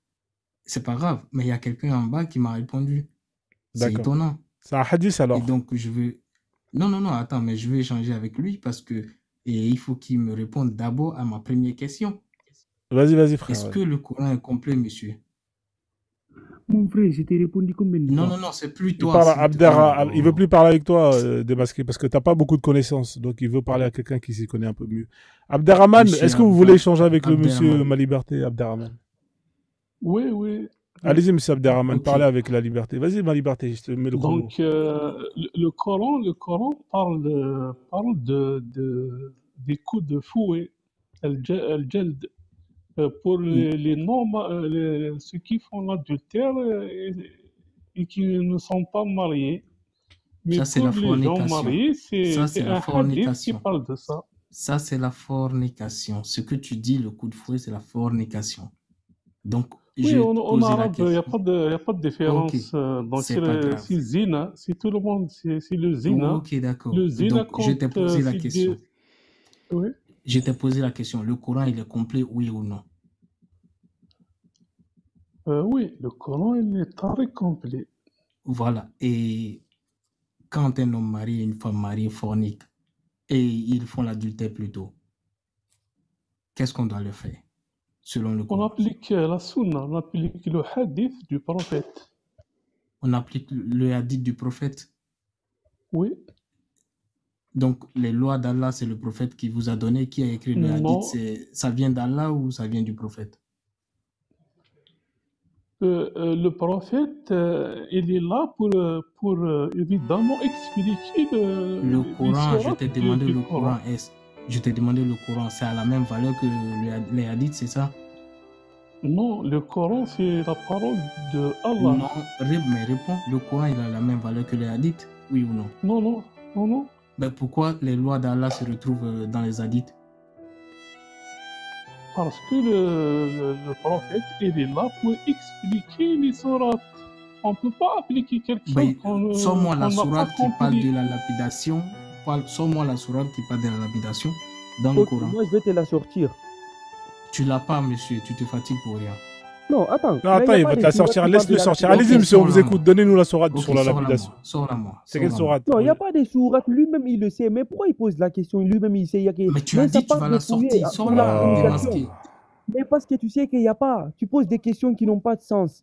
[SPEAKER 5] c'est pas grave. Mais il y a quelqu'un en bas qui m'a répondu.
[SPEAKER 8] C'est
[SPEAKER 1] D'accord.
[SPEAKER 8] étonnant.
[SPEAKER 1] C'est un hadith
[SPEAKER 8] Et
[SPEAKER 1] alors.
[SPEAKER 8] donc, je veux... Non, non, non, attends, mais je veux échanger avec lui parce que et il faut qu'il me réponde d'abord à ma première question.
[SPEAKER 1] Vas-y, frère.
[SPEAKER 8] Est-ce que le Coran est complet, monsieur?
[SPEAKER 6] Mon frère, je t'ai répondu combien de
[SPEAKER 8] Non,
[SPEAKER 6] fois?
[SPEAKER 8] non, non, c'est plus
[SPEAKER 1] Il
[SPEAKER 8] toi,
[SPEAKER 1] parle à
[SPEAKER 8] s'il te plaît.
[SPEAKER 1] il veut plus parler avec toi, Démasqué, parce que t'as pas beaucoup de connaissances. Donc il veut parler à quelqu'un qui s'y connaît un peu mieux. Abderrahman,
[SPEAKER 8] Monsieur
[SPEAKER 1] est-ce que vous voulez
[SPEAKER 8] Abdel-
[SPEAKER 1] échanger avec le monsieur
[SPEAKER 8] Abderrahman.
[SPEAKER 1] Ma Liberté, Abderrahman?
[SPEAKER 7] Oui, oui.
[SPEAKER 1] Allez-y, monsieur Abderrahman,
[SPEAKER 8] Ok.
[SPEAKER 1] parlez avec la liberté. Vas-y, Ma Liberté, je te mets le chrono.
[SPEAKER 7] Donc, le Coran parle des coups de fouet, al-jald, pour les ceux qui font l'adultère et qui ne sont pas mariés. Mais
[SPEAKER 8] Ça, c'est
[SPEAKER 7] pour
[SPEAKER 8] la
[SPEAKER 7] les gens
[SPEAKER 8] fornication.
[SPEAKER 7] mariés,
[SPEAKER 8] Ça,
[SPEAKER 7] c'est
[SPEAKER 8] c'est la
[SPEAKER 7] un hadith qui
[SPEAKER 8] fornication.
[SPEAKER 7] parle de ça.
[SPEAKER 8] Ça, c'est la fornication. Ce que tu dis, le coup de fouet, c'est la fornication. Donc,
[SPEAKER 7] Oui,
[SPEAKER 8] je
[SPEAKER 7] en
[SPEAKER 8] posais la
[SPEAKER 7] arabe, il n'y a
[SPEAKER 8] question.
[SPEAKER 7] pas de différence. Donc,
[SPEAKER 8] C'est pas grave.
[SPEAKER 7] si zina, si tout le monde, c'est le zina.
[SPEAKER 8] Ok, d'accord.
[SPEAKER 7] Le zina
[SPEAKER 8] Donc, je t'ai
[SPEAKER 7] compte,
[SPEAKER 8] posé la
[SPEAKER 7] si
[SPEAKER 8] question.
[SPEAKER 7] Oui.
[SPEAKER 8] Je t'ai posé la question. Le Coran, il est complet, oui ou non?
[SPEAKER 7] Oui, le Coran, il est très complet.
[SPEAKER 8] Voilà. Et quand un homme marié et une femme mariée forniquent et ils font l'adultère plutôt, qu'est-ce qu'on doit leur faire, selon le
[SPEAKER 7] On
[SPEAKER 8] Coran?
[SPEAKER 7] applique la sunna, on applique le hadith du prophète.
[SPEAKER 8] On applique le hadith du prophète.
[SPEAKER 7] Oui.
[SPEAKER 8] Donc, les lois d'Allah, c'est le prophète qui vous a donné, qui a écrit le
[SPEAKER 7] Non.
[SPEAKER 8] hadith, ça vient d'Allah ou ça vient du prophète?
[SPEAKER 7] Le prophète, il est là pour évidemment expliquer
[SPEAKER 8] Le Coran, je
[SPEAKER 7] l'histoire
[SPEAKER 8] t'ai demandé
[SPEAKER 7] du
[SPEAKER 8] le
[SPEAKER 7] Coran.
[SPEAKER 8] Coran, je t'ai demandé le Coran, c'est à la même valeur que les hadiths, c'est ça?
[SPEAKER 7] Non, le Coran, c'est la parole de Allah.
[SPEAKER 8] Non, mais réponds, le Coran, il a la même valeur que les hadiths, oui ou non?
[SPEAKER 7] Non, non, non, non.
[SPEAKER 8] Ben pourquoi les lois d'Allah se retrouvent dans les hadiths?
[SPEAKER 7] Parce que le prophète, il est là pour expliquer les sourates. On ne peut pas appliquer quelque chose
[SPEAKER 8] Ben,
[SPEAKER 7] qu'on
[SPEAKER 8] sors-moi la
[SPEAKER 7] qu'on n'a pas
[SPEAKER 8] sourate qui parle
[SPEAKER 7] compris.
[SPEAKER 8] de la lapidation, sors-moi la sourate qui parle de la lapidation dans le
[SPEAKER 6] Ok,
[SPEAKER 8] Coran.
[SPEAKER 6] moi, je vais te la sortir.
[SPEAKER 8] Tu l'as pas, monsieur, tu te fatigues pour rien.
[SPEAKER 6] Non, attends.
[SPEAKER 1] Non,
[SPEAKER 6] mais
[SPEAKER 1] attends,
[SPEAKER 6] y a
[SPEAKER 1] il
[SPEAKER 6] pas
[SPEAKER 1] va te
[SPEAKER 6] des
[SPEAKER 1] la
[SPEAKER 6] sourates
[SPEAKER 1] sortir.
[SPEAKER 6] qui parlent
[SPEAKER 1] Laisse-le
[SPEAKER 6] de la
[SPEAKER 1] sortir.
[SPEAKER 6] lapidation.
[SPEAKER 1] Allez-y, monsieur, on vous
[SPEAKER 8] sors-la-moi.
[SPEAKER 1] écoute. Donnez-nous la sourate
[SPEAKER 8] Ok,
[SPEAKER 1] sur la
[SPEAKER 8] sors-la-moi,
[SPEAKER 1] lapidation.
[SPEAKER 8] sors-la-moi,
[SPEAKER 1] C'est quelle
[SPEAKER 8] sors-la-moi.
[SPEAKER 1] sourate?
[SPEAKER 6] Non, il n'y a pas de sourate. Lui-même, il le sait. Mais pourquoi il pose la question? Lui-même, il sait. Il y a que...
[SPEAKER 8] Mais tu as
[SPEAKER 6] ça
[SPEAKER 8] dit tu
[SPEAKER 6] parle
[SPEAKER 8] vas
[SPEAKER 6] de
[SPEAKER 8] la
[SPEAKER 6] fouiller
[SPEAKER 8] sortir,
[SPEAKER 6] sur la
[SPEAKER 8] sors-la,
[SPEAKER 6] fornication.
[SPEAKER 8] démasqué.
[SPEAKER 6] Mais parce que tu sais qu'il n'y a pas. Tu poses des questions qui n'ont pas de sens.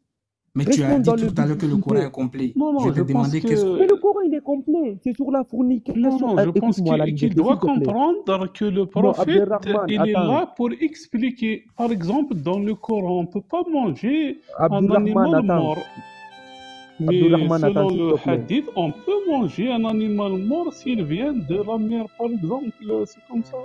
[SPEAKER 8] Mais tu as
[SPEAKER 6] Restons
[SPEAKER 8] dit
[SPEAKER 6] dans le
[SPEAKER 8] tout à l'heure
[SPEAKER 6] vif
[SPEAKER 8] que
[SPEAKER 6] du
[SPEAKER 8] le Coran
[SPEAKER 6] sujet.
[SPEAKER 8] est complet.
[SPEAKER 7] Non,
[SPEAKER 8] Je
[SPEAKER 7] non,
[SPEAKER 8] t'ai
[SPEAKER 7] je pense
[SPEAKER 8] demandé qu'est-ce
[SPEAKER 6] Mais
[SPEAKER 7] que...
[SPEAKER 6] le Coran, il est complet. C'est sur la
[SPEAKER 7] Non,
[SPEAKER 6] fornication.
[SPEAKER 7] non, je pense
[SPEAKER 6] Écoute-moi, la
[SPEAKER 7] qu'il
[SPEAKER 6] liberté,
[SPEAKER 7] doit
[SPEAKER 6] s'il te plaît.
[SPEAKER 7] comprendre que le
[SPEAKER 6] Non,
[SPEAKER 7] prophète,
[SPEAKER 6] Abderrahman,
[SPEAKER 7] il est
[SPEAKER 6] attends.
[SPEAKER 7] là pour expliquer. Par exemple, dans le Coran, on ne peut pas manger un
[SPEAKER 6] Abderrahman,
[SPEAKER 7] animal
[SPEAKER 6] attends.
[SPEAKER 7] mort. Mais
[SPEAKER 6] Abderrahman, attends,
[SPEAKER 7] selon
[SPEAKER 6] s'il
[SPEAKER 7] le
[SPEAKER 6] te plaît.
[SPEAKER 7] hadith, on peut manger un animal mort s'il vient de la mer, par exemple. C'est comme ça.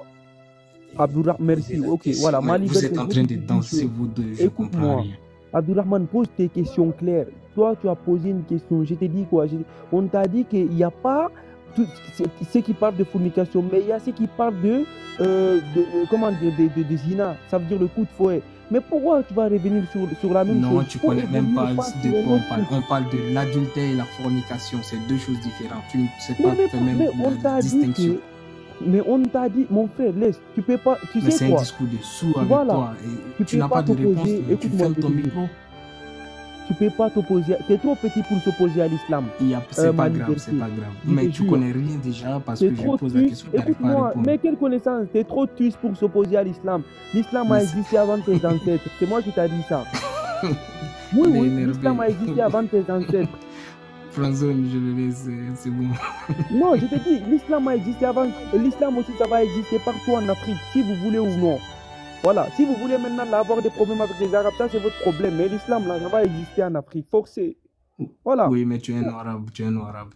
[SPEAKER 6] Abdourahman, merci. Ok, voilà. Ma
[SPEAKER 8] Vous
[SPEAKER 6] liberté,
[SPEAKER 8] êtes en
[SPEAKER 6] je
[SPEAKER 8] train
[SPEAKER 6] vais
[SPEAKER 8] de
[SPEAKER 6] te dire
[SPEAKER 8] danser,
[SPEAKER 6] que-
[SPEAKER 8] vous deux, je comprends
[SPEAKER 6] Écoute-moi.
[SPEAKER 8] rien.
[SPEAKER 6] Abdourahman, pose tes questions claires. Toi, tu as posé une question. Je t'ai dit quoi? On t'a dit qu'il n'y a pas tout ce qui parle de fornication, mais il y a ce qui parle comment dire, de zina. Ça veut dire le coup de fouet. Mais pourquoi tu vas revenir sur la même chose?
[SPEAKER 8] Non, tu
[SPEAKER 6] Faut
[SPEAKER 8] connais même
[SPEAKER 6] évoluer,
[SPEAKER 8] pas
[SPEAKER 6] pas
[SPEAKER 8] de
[SPEAKER 6] sur les
[SPEAKER 8] quoi on
[SPEAKER 6] mêmes
[SPEAKER 8] parle.
[SPEAKER 6] trucs.
[SPEAKER 8] On parle de l'adultère et la fornication, c'est deux choses différentes. Tu ne sais
[SPEAKER 6] Mais,
[SPEAKER 8] pas
[SPEAKER 6] mais,
[SPEAKER 8] faire même
[SPEAKER 6] mais on
[SPEAKER 8] la
[SPEAKER 6] t'a dit
[SPEAKER 8] distinction.
[SPEAKER 6] que. Mais on t'a dit, mon frère, laisse, tu peux pas, tu
[SPEAKER 8] Mais
[SPEAKER 6] sais
[SPEAKER 8] c'est un
[SPEAKER 6] quoi?
[SPEAKER 8] discours de sourd avec
[SPEAKER 6] Voilà.
[SPEAKER 8] toi. Et
[SPEAKER 6] Tu
[SPEAKER 8] tu
[SPEAKER 6] peux
[SPEAKER 8] n'as
[SPEAKER 6] pas
[SPEAKER 8] pas de réponse,
[SPEAKER 6] t'opposer.
[SPEAKER 8] tu
[SPEAKER 6] Écoute-moi,
[SPEAKER 8] fermes
[SPEAKER 6] je
[SPEAKER 8] ton
[SPEAKER 6] te dis.
[SPEAKER 8] micro.
[SPEAKER 6] Tu peux pas t'opposer. Tu es trop petit pour s'opposer à l'islam.
[SPEAKER 8] C'est
[SPEAKER 6] Ma
[SPEAKER 8] pas grave,
[SPEAKER 6] liberté.
[SPEAKER 8] c'est pas grave.
[SPEAKER 6] Je
[SPEAKER 8] Mais
[SPEAKER 6] te
[SPEAKER 8] tu
[SPEAKER 6] jure.
[SPEAKER 8] connais rien déjà parce
[SPEAKER 6] T'es
[SPEAKER 8] que je
[SPEAKER 6] trop
[SPEAKER 8] pose la
[SPEAKER 6] tuce.
[SPEAKER 8] question, tu n'arrives pas à
[SPEAKER 6] Écoute-moi,
[SPEAKER 8] répondre.
[SPEAKER 6] mais quelle connaissance? T'es trop tuce pour s'opposer à l'islam. L'islam a
[SPEAKER 8] Mais
[SPEAKER 6] existé avant tes ancêtres. C'est moi qui t'ai dit ça. Oui,
[SPEAKER 8] Il est
[SPEAKER 6] oui,
[SPEAKER 8] énervé.
[SPEAKER 6] l'islam a existé avant tes ancêtres.
[SPEAKER 8] Franzone, je le laisse, c'est bon.
[SPEAKER 6] Non, je te dis, l'islam a existé avant. Et l'islam aussi, ça va exister partout en Afrique, si vous voulez ou non. Voilà. Si vous voulez maintenant là, avoir des problèmes avec les Arabes, ça c'est votre problème. Mais l'islam, là, ça va exister en Afrique. Forcé. Voilà.
[SPEAKER 8] Oui, mais tu es un arabe,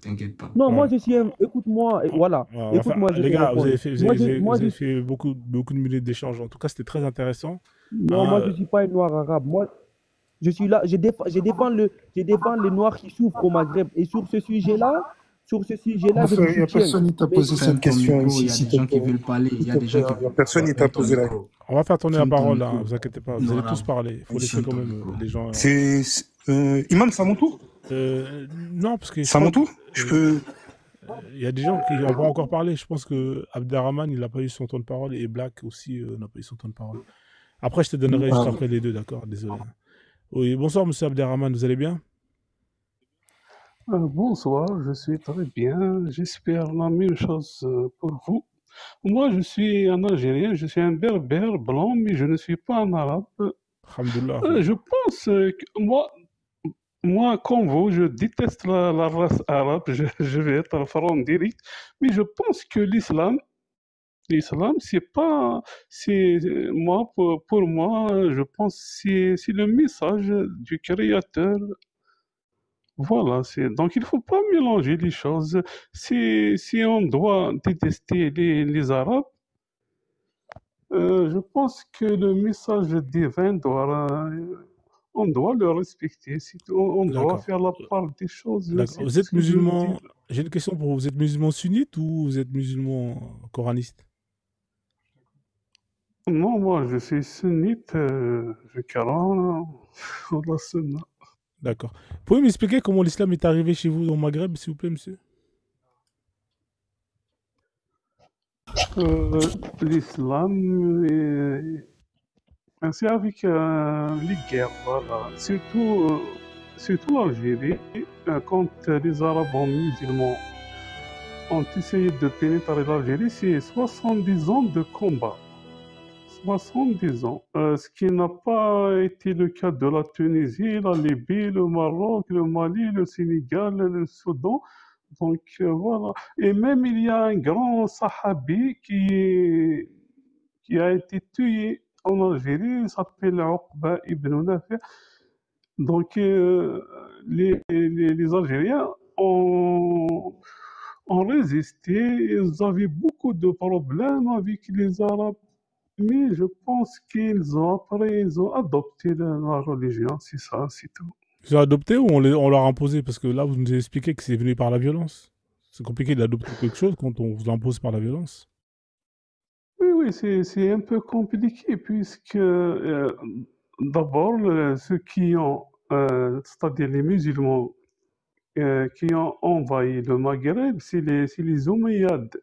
[SPEAKER 8] t'inquiète pas.
[SPEAKER 6] Non,
[SPEAKER 1] Ouais.
[SPEAKER 6] moi je suis un... Écoute-moi, voilà.
[SPEAKER 1] Ouais, on va
[SPEAKER 6] Écoute-moi,
[SPEAKER 1] faire-
[SPEAKER 6] je
[SPEAKER 1] les
[SPEAKER 6] te
[SPEAKER 1] gars,
[SPEAKER 6] réponds.
[SPEAKER 1] vous avez fait,
[SPEAKER 6] Moi, je- moi,
[SPEAKER 1] vous avez
[SPEAKER 6] je-
[SPEAKER 1] fait beaucoup de minutes d'échange. En tout cas, c'était très intéressant.
[SPEAKER 6] Non, moi je suis pas un noir arabe. Moi, je suis là, je défends les noirs qui souffrent au Maghreb. Et sur ce sujet-là, je
[SPEAKER 5] Enfin,
[SPEAKER 6] te
[SPEAKER 5] il n'y a
[SPEAKER 6] soutiens.
[SPEAKER 5] personne qui t'a
[SPEAKER 6] Mais-
[SPEAKER 5] posé
[SPEAKER 8] Ferme
[SPEAKER 5] cette
[SPEAKER 8] ton
[SPEAKER 5] question
[SPEAKER 8] micro, il
[SPEAKER 5] ici,
[SPEAKER 8] y a
[SPEAKER 5] s'il
[SPEAKER 8] des
[SPEAKER 5] te
[SPEAKER 8] gens qui
[SPEAKER 5] plaît.
[SPEAKER 8] veulent parler, il y a des gens qui
[SPEAKER 5] Il n'y a
[SPEAKER 8] veulent
[SPEAKER 5] personne qui t'a
[SPEAKER 8] Ferme ton
[SPEAKER 5] posé la
[SPEAKER 8] micro.
[SPEAKER 1] On va faire tourner la
[SPEAKER 8] Ferme ton
[SPEAKER 1] parole, hein,
[SPEAKER 8] micro.
[SPEAKER 1] vous inquiétez pas. Vous
[SPEAKER 8] Non,
[SPEAKER 1] allez
[SPEAKER 8] arabe.
[SPEAKER 1] tous parler. Il faut laisser
[SPEAKER 8] Ferme
[SPEAKER 1] quand
[SPEAKER 8] ton
[SPEAKER 1] même
[SPEAKER 8] micro.
[SPEAKER 1] les gens.
[SPEAKER 5] Imam, c'est à mon tour?
[SPEAKER 1] Non, parce que je
[SPEAKER 5] C'est à mon
[SPEAKER 1] crois
[SPEAKER 5] tour? Je peux.
[SPEAKER 1] il y a des gens qui n'ont pas encore parlé. Je pense que Abderrahman, il n'a pas eu son temps de parole et Black aussi n'a pas eu son temps de parole. Après, je te donnerai juste après les deux, d'accord? Désolé. Oui, bonsoir, monsieur Abderrahman, vous allez bien?
[SPEAKER 7] Bonsoir, je suis très bien. J'espère la même chose pour vous. Moi, je suis un Algérien, je suis un berbère blanc, mais je ne suis pas un arabe.
[SPEAKER 1] Alhamdoulilah.
[SPEAKER 7] Je pense que moi, comme vous, je déteste la race arabe. Je vais être franc direct, mais je pense que l'islam, c'est pas, c'est moi pour moi, je pense que c'est le message du Créateur. Voilà, donc il ne faut pas mélanger les choses. Si on doit détester les Arabes, je pense que le message divin on doit le respecter. On doit
[SPEAKER 1] D'accord.
[SPEAKER 7] faire la part des choses,
[SPEAKER 1] D'accord.
[SPEAKER 7] c'est
[SPEAKER 1] Vous
[SPEAKER 7] tout
[SPEAKER 1] êtes
[SPEAKER 7] ce que je veux dire.
[SPEAKER 1] musulman. J'ai une question pour vous. Vous êtes musulman sunnite ou vous êtes musulman coraniste?
[SPEAKER 7] Non, moi je suis sunnite, je crois en la sunna.
[SPEAKER 1] D'accord. Pouvez m'expliquer comment l'islam est arrivé chez vous au Maghreb, s'il vous plaît, monsieur?
[SPEAKER 7] L'islam, c'est avec les guerres, voilà. Surtout l'Algérie, quand les Arabes musulmans ont essayé de pénétrer l'Algérie, c'est 70 ans de combat. 70 ans. Ce qui n'a pas été le cas de la Tunisie, la Libye, le Maroc, le Mali, le Sénégal, le Soudan. Donc voilà. Et même il y a un grand sahabi qui a été tué en Algérie, il s'appelle Uqba ibn Nafi'. Donc les Algériens ont résisté, ils avaient beaucoup de problèmes avec les Arabes, mais je pense ils ont adopté la religion, c'est ça, c'est tout.
[SPEAKER 1] Ils ont adopté ou on leur a imposé? Parce que là, vous nous avez expliqué que c'est venu par la violence. C'est compliqué d'adopter quelque chose quand on vous l'impose par la violence.
[SPEAKER 7] Oui, c'est un peu compliqué puisque d'abord, ceux qui ont, c'est-à-dire les musulmans qui ont envahi le Maghreb, c'est les Omeyyades.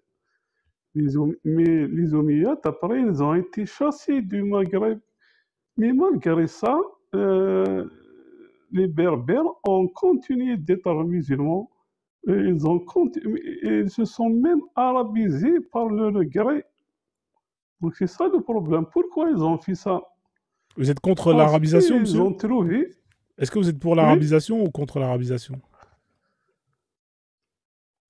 [SPEAKER 7] Mais les Omeyyades, après, ils ont été chassés du Maghreb. Mais malgré ça, les Berbères ont continué d'être musulmans. Et ils se sont même arabisés par leur gré. Donc c'est ça le problème. Pourquoi ils ont fait ça?
[SPEAKER 1] Vous êtes contre
[SPEAKER 7] Parce
[SPEAKER 1] l'arabisation,
[SPEAKER 7] qu'ils
[SPEAKER 1] monsieur?
[SPEAKER 7] ont trouvé.
[SPEAKER 1] Est-ce que vous êtes pour
[SPEAKER 7] Oui.
[SPEAKER 1] l'arabisation ou contre l'arabisation?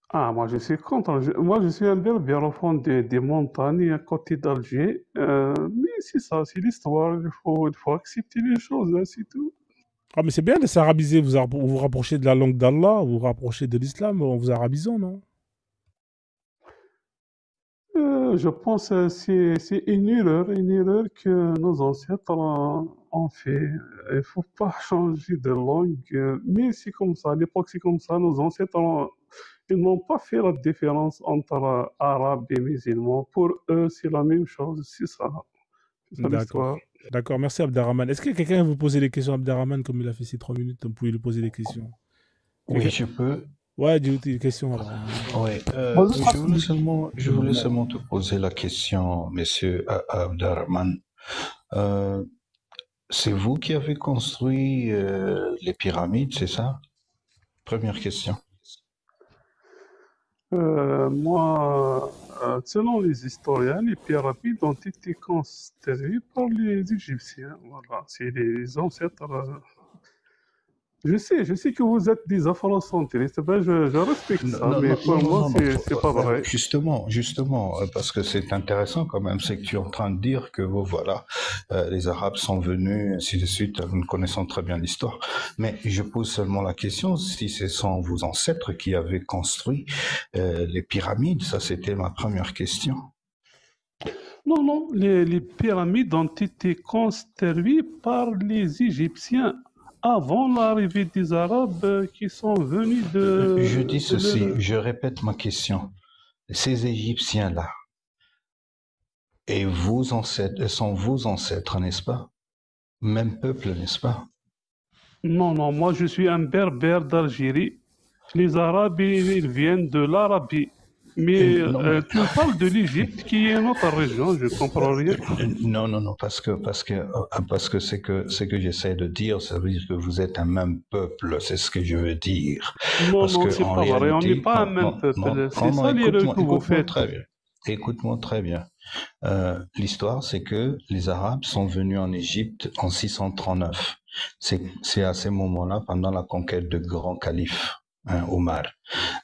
[SPEAKER 7] Ah, moi je suis contre. Moi je suis un berbère au fond des montagnes à côté d'Alger. Mais c'est ça, c'est l'histoire. Il faut accepter les choses, hein, c'est tout.
[SPEAKER 1] Ah, mais c'est bien de s'arabiser. Vous vous rapprochez de la langue d'Allah, vous vous rapprochez de l'islam en vous arabisant, non?
[SPEAKER 7] Je pense que c'est une erreur que nos ancêtres ont fait. Il ne faut pas changer de langue, mais c'est comme ça. À l'époque, c'est comme ça. Nos ancêtres, ils n'ont pas fait la différence entre arabes et musulmans. Pour eux, c'est la même chose. C'est ça. C'est ça
[SPEAKER 1] D'accord.
[SPEAKER 7] l'histoire.
[SPEAKER 1] D'accord, merci Abderrahman. Est-ce que quelqu'un veut poser des questions à Abderrahman comme il a fait ces 3 minutes? Vous pouvez lui poser des questions.
[SPEAKER 3] Oui,
[SPEAKER 1] Quelqu'un-
[SPEAKER 3] je peux.
[SPEAKER 1] Ouais, dis des questions alors.
[SPEAKER 3] Ouais,
[SPEAKER 7] Bonjour.
[SPEAKER 3] je voulais seulement te poser la question, monsieur Abderrahman. C'est vous qui avez construit les pyramides, c'est ça? Première question.
[SPEAKER 7] Moi, selon les historiens, les pyramides ont été construites par les Égyptiens. Voilà, c'est les ancêtres. Je sais que vous êtes des afrocentristes. Ben, je respecte ça, mais pour moi, c'est pas vrai.
[SPEAKER 3] Justement, parce que c'est intéressant quand même, c'est que tu es en train de dire que voilà, les Arabes sont venus, ainsi de suite, nous connaissons très bien l'histoire. Mais je pose seulement la question si ce sont vos ancêtres qui avaient construit les pyramides. Ça, c'était ma première question.
[SPEAKER 7] Non, les pyramides ont été construites par les Égyptiens avant l'arrivée des Arabes qui sont venus de...
[SPEAKER 3] Je dis ceci, je répète ma question. Ces Égyptiens-là, et vos ancêtres, sont vos ancêtres, n'est-ce pas? Même peuple, n'est-ce pas?
[SPEAKER 7] Non, moi je suis un berbère d'Algérie. Les Arabes, ils viennent de l'Arabie. Mais
[SPEAKER 3] Non,
[SPEAKER 7] tu me parles de l'Égypte, qui est une autre région, je comprends rien.
[SPEAKER 3] non, parce que ce que j'essaie de dire, ça veut dire que vous êtes un même peuple, c'est ce que je veux dire.
[SPEAKER 7] Non,
[SPEAKER 3] Parce
[SPEAKER 7] non,
[SPEAKER 3] que
[SPEAKER 7] c'est
[SPEAKER 3] en
[SPEAKER 7] pas vrai, on n'est
[SPEAKER 3] réalité,
[SPEAKER 7] pas un
[SPEAKER 3] non,
[SPEAKER 7] même
[SPEAKER 3] non,
[SPEAKER 7] peuple.
[SPEAKER 3] non,
[SPEAKER 7] C'est ça l'erreur que vous
[SPEAKER 3] écoute-moi
[SPEAKER 7] faites.
[SPEAKER 3] très bien. Écoute-moi très bien. L'histoire, c'est que les Arabes sont venus en Égypte en 639. C'est à ce moment-là, pendant la conquête de grand calife, Omar.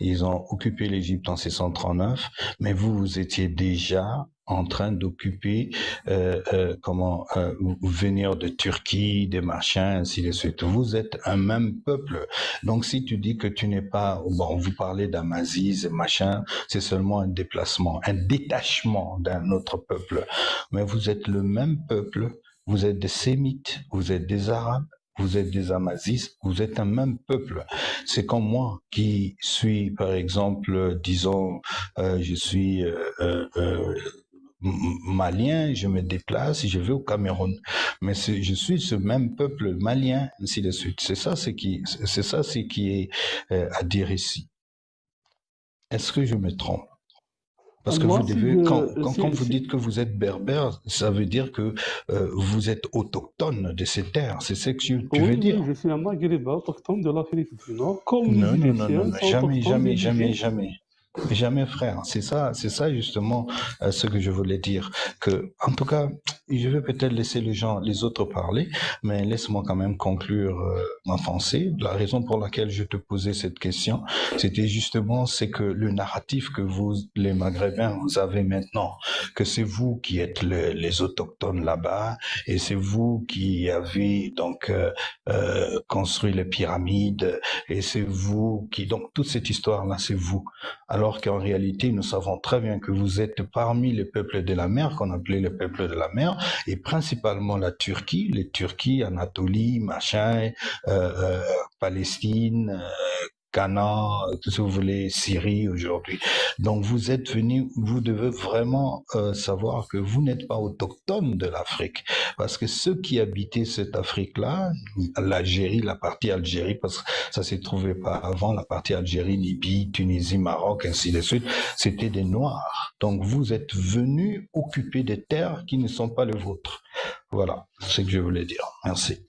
[SPEAKER 3] Ils ont occupé l'Égypte en 639, mais vous étiez déjà en train d'occuper, venir de Turquie, des machins, ainsi de suite. Vous êtes un même peuple. Donc, si tu dis que tu n'es pas, bon, vous parlez d'Amaziz, machin, c'est seulement un déplacement, un détachement d'un autre peuple. Mais vous êtes le même peuple. Vous êtes des Sémites, vous êtes des Arabes, vous êtes des Amazis, vous êtes un même peuple. C'est comme moi qui suis, par exemple, disons, je suis malien, je me déplace, je vais au Cameroun. Mais je suis ce même peuple malien, ainsi de suite. C'est ça ce qui est à dire ici. Est-ce que je me trompe? Parce que
[SPEAKER 7] Moi,
[SPEAKER 3] vous devez, quand vous dites que vous êtes berbère, ça veut dire que vous êtes autochtone de ces terres. C'est ce que tu veux dire?
[SPEAKER 7] Oui, je suis un maghrébin autochtone de l'Afrique du Nord, comme
[SPEAKER 3] Non,
[SPEAKER 7] les
[SPEAKER 3] non,
[SPEAKER 7] Égyptiens sont
[SPEAKER 3] jamais,
[SPEAKER 7] autochtones de
[SPEAKER 3] jamais,
[SPEAKER 7] l'Égypte.
[SPEAKER 3] jamais. Jamais, frère. C'est ça justement ce que je voulais dire. Que, en tout cas, je vais peut-être laisser les autres parler, mais laisse-moi quand même conclure ma pensée. La raison pour laquelle je te posais cette question, c'était justement, c'est que le narratif que vous, les Maghrébins, vous avez maintenant, que c'est vous qui êtes les autochtones là-bas, et c'est vous qui avez donc construit les pyramides, et c'est vous qui, donc toute cette histoire-là, c'est vous. Alors qu'en réalité, nous savons très bien que vous êtes parmi les peuples de la mer, qu'on appelait les peuples de la mer, et principalement la Turquie, les Turquies, Anatolie, machin, Palestine, Ghana, tout ce que vous voulez, Syrie aujourd'hui. Donc vous êtes venus, vous devez vraiment savoir que vous n'êtes pas autochtone de l'Afrique, parce que ceux qui habitaient cette Afrique-là, l'Algérie, la partie Algérie, parce que ça s'est trouvé pas avant, la partie Algérie, Libye, Tunisie, Maroc, ainsi de suite, c'était des Noirs. Donc vous êtes venus occuper des terres qui ne sont pas les vôtres. Voilà, c'est ce que je voulais dire. Merci.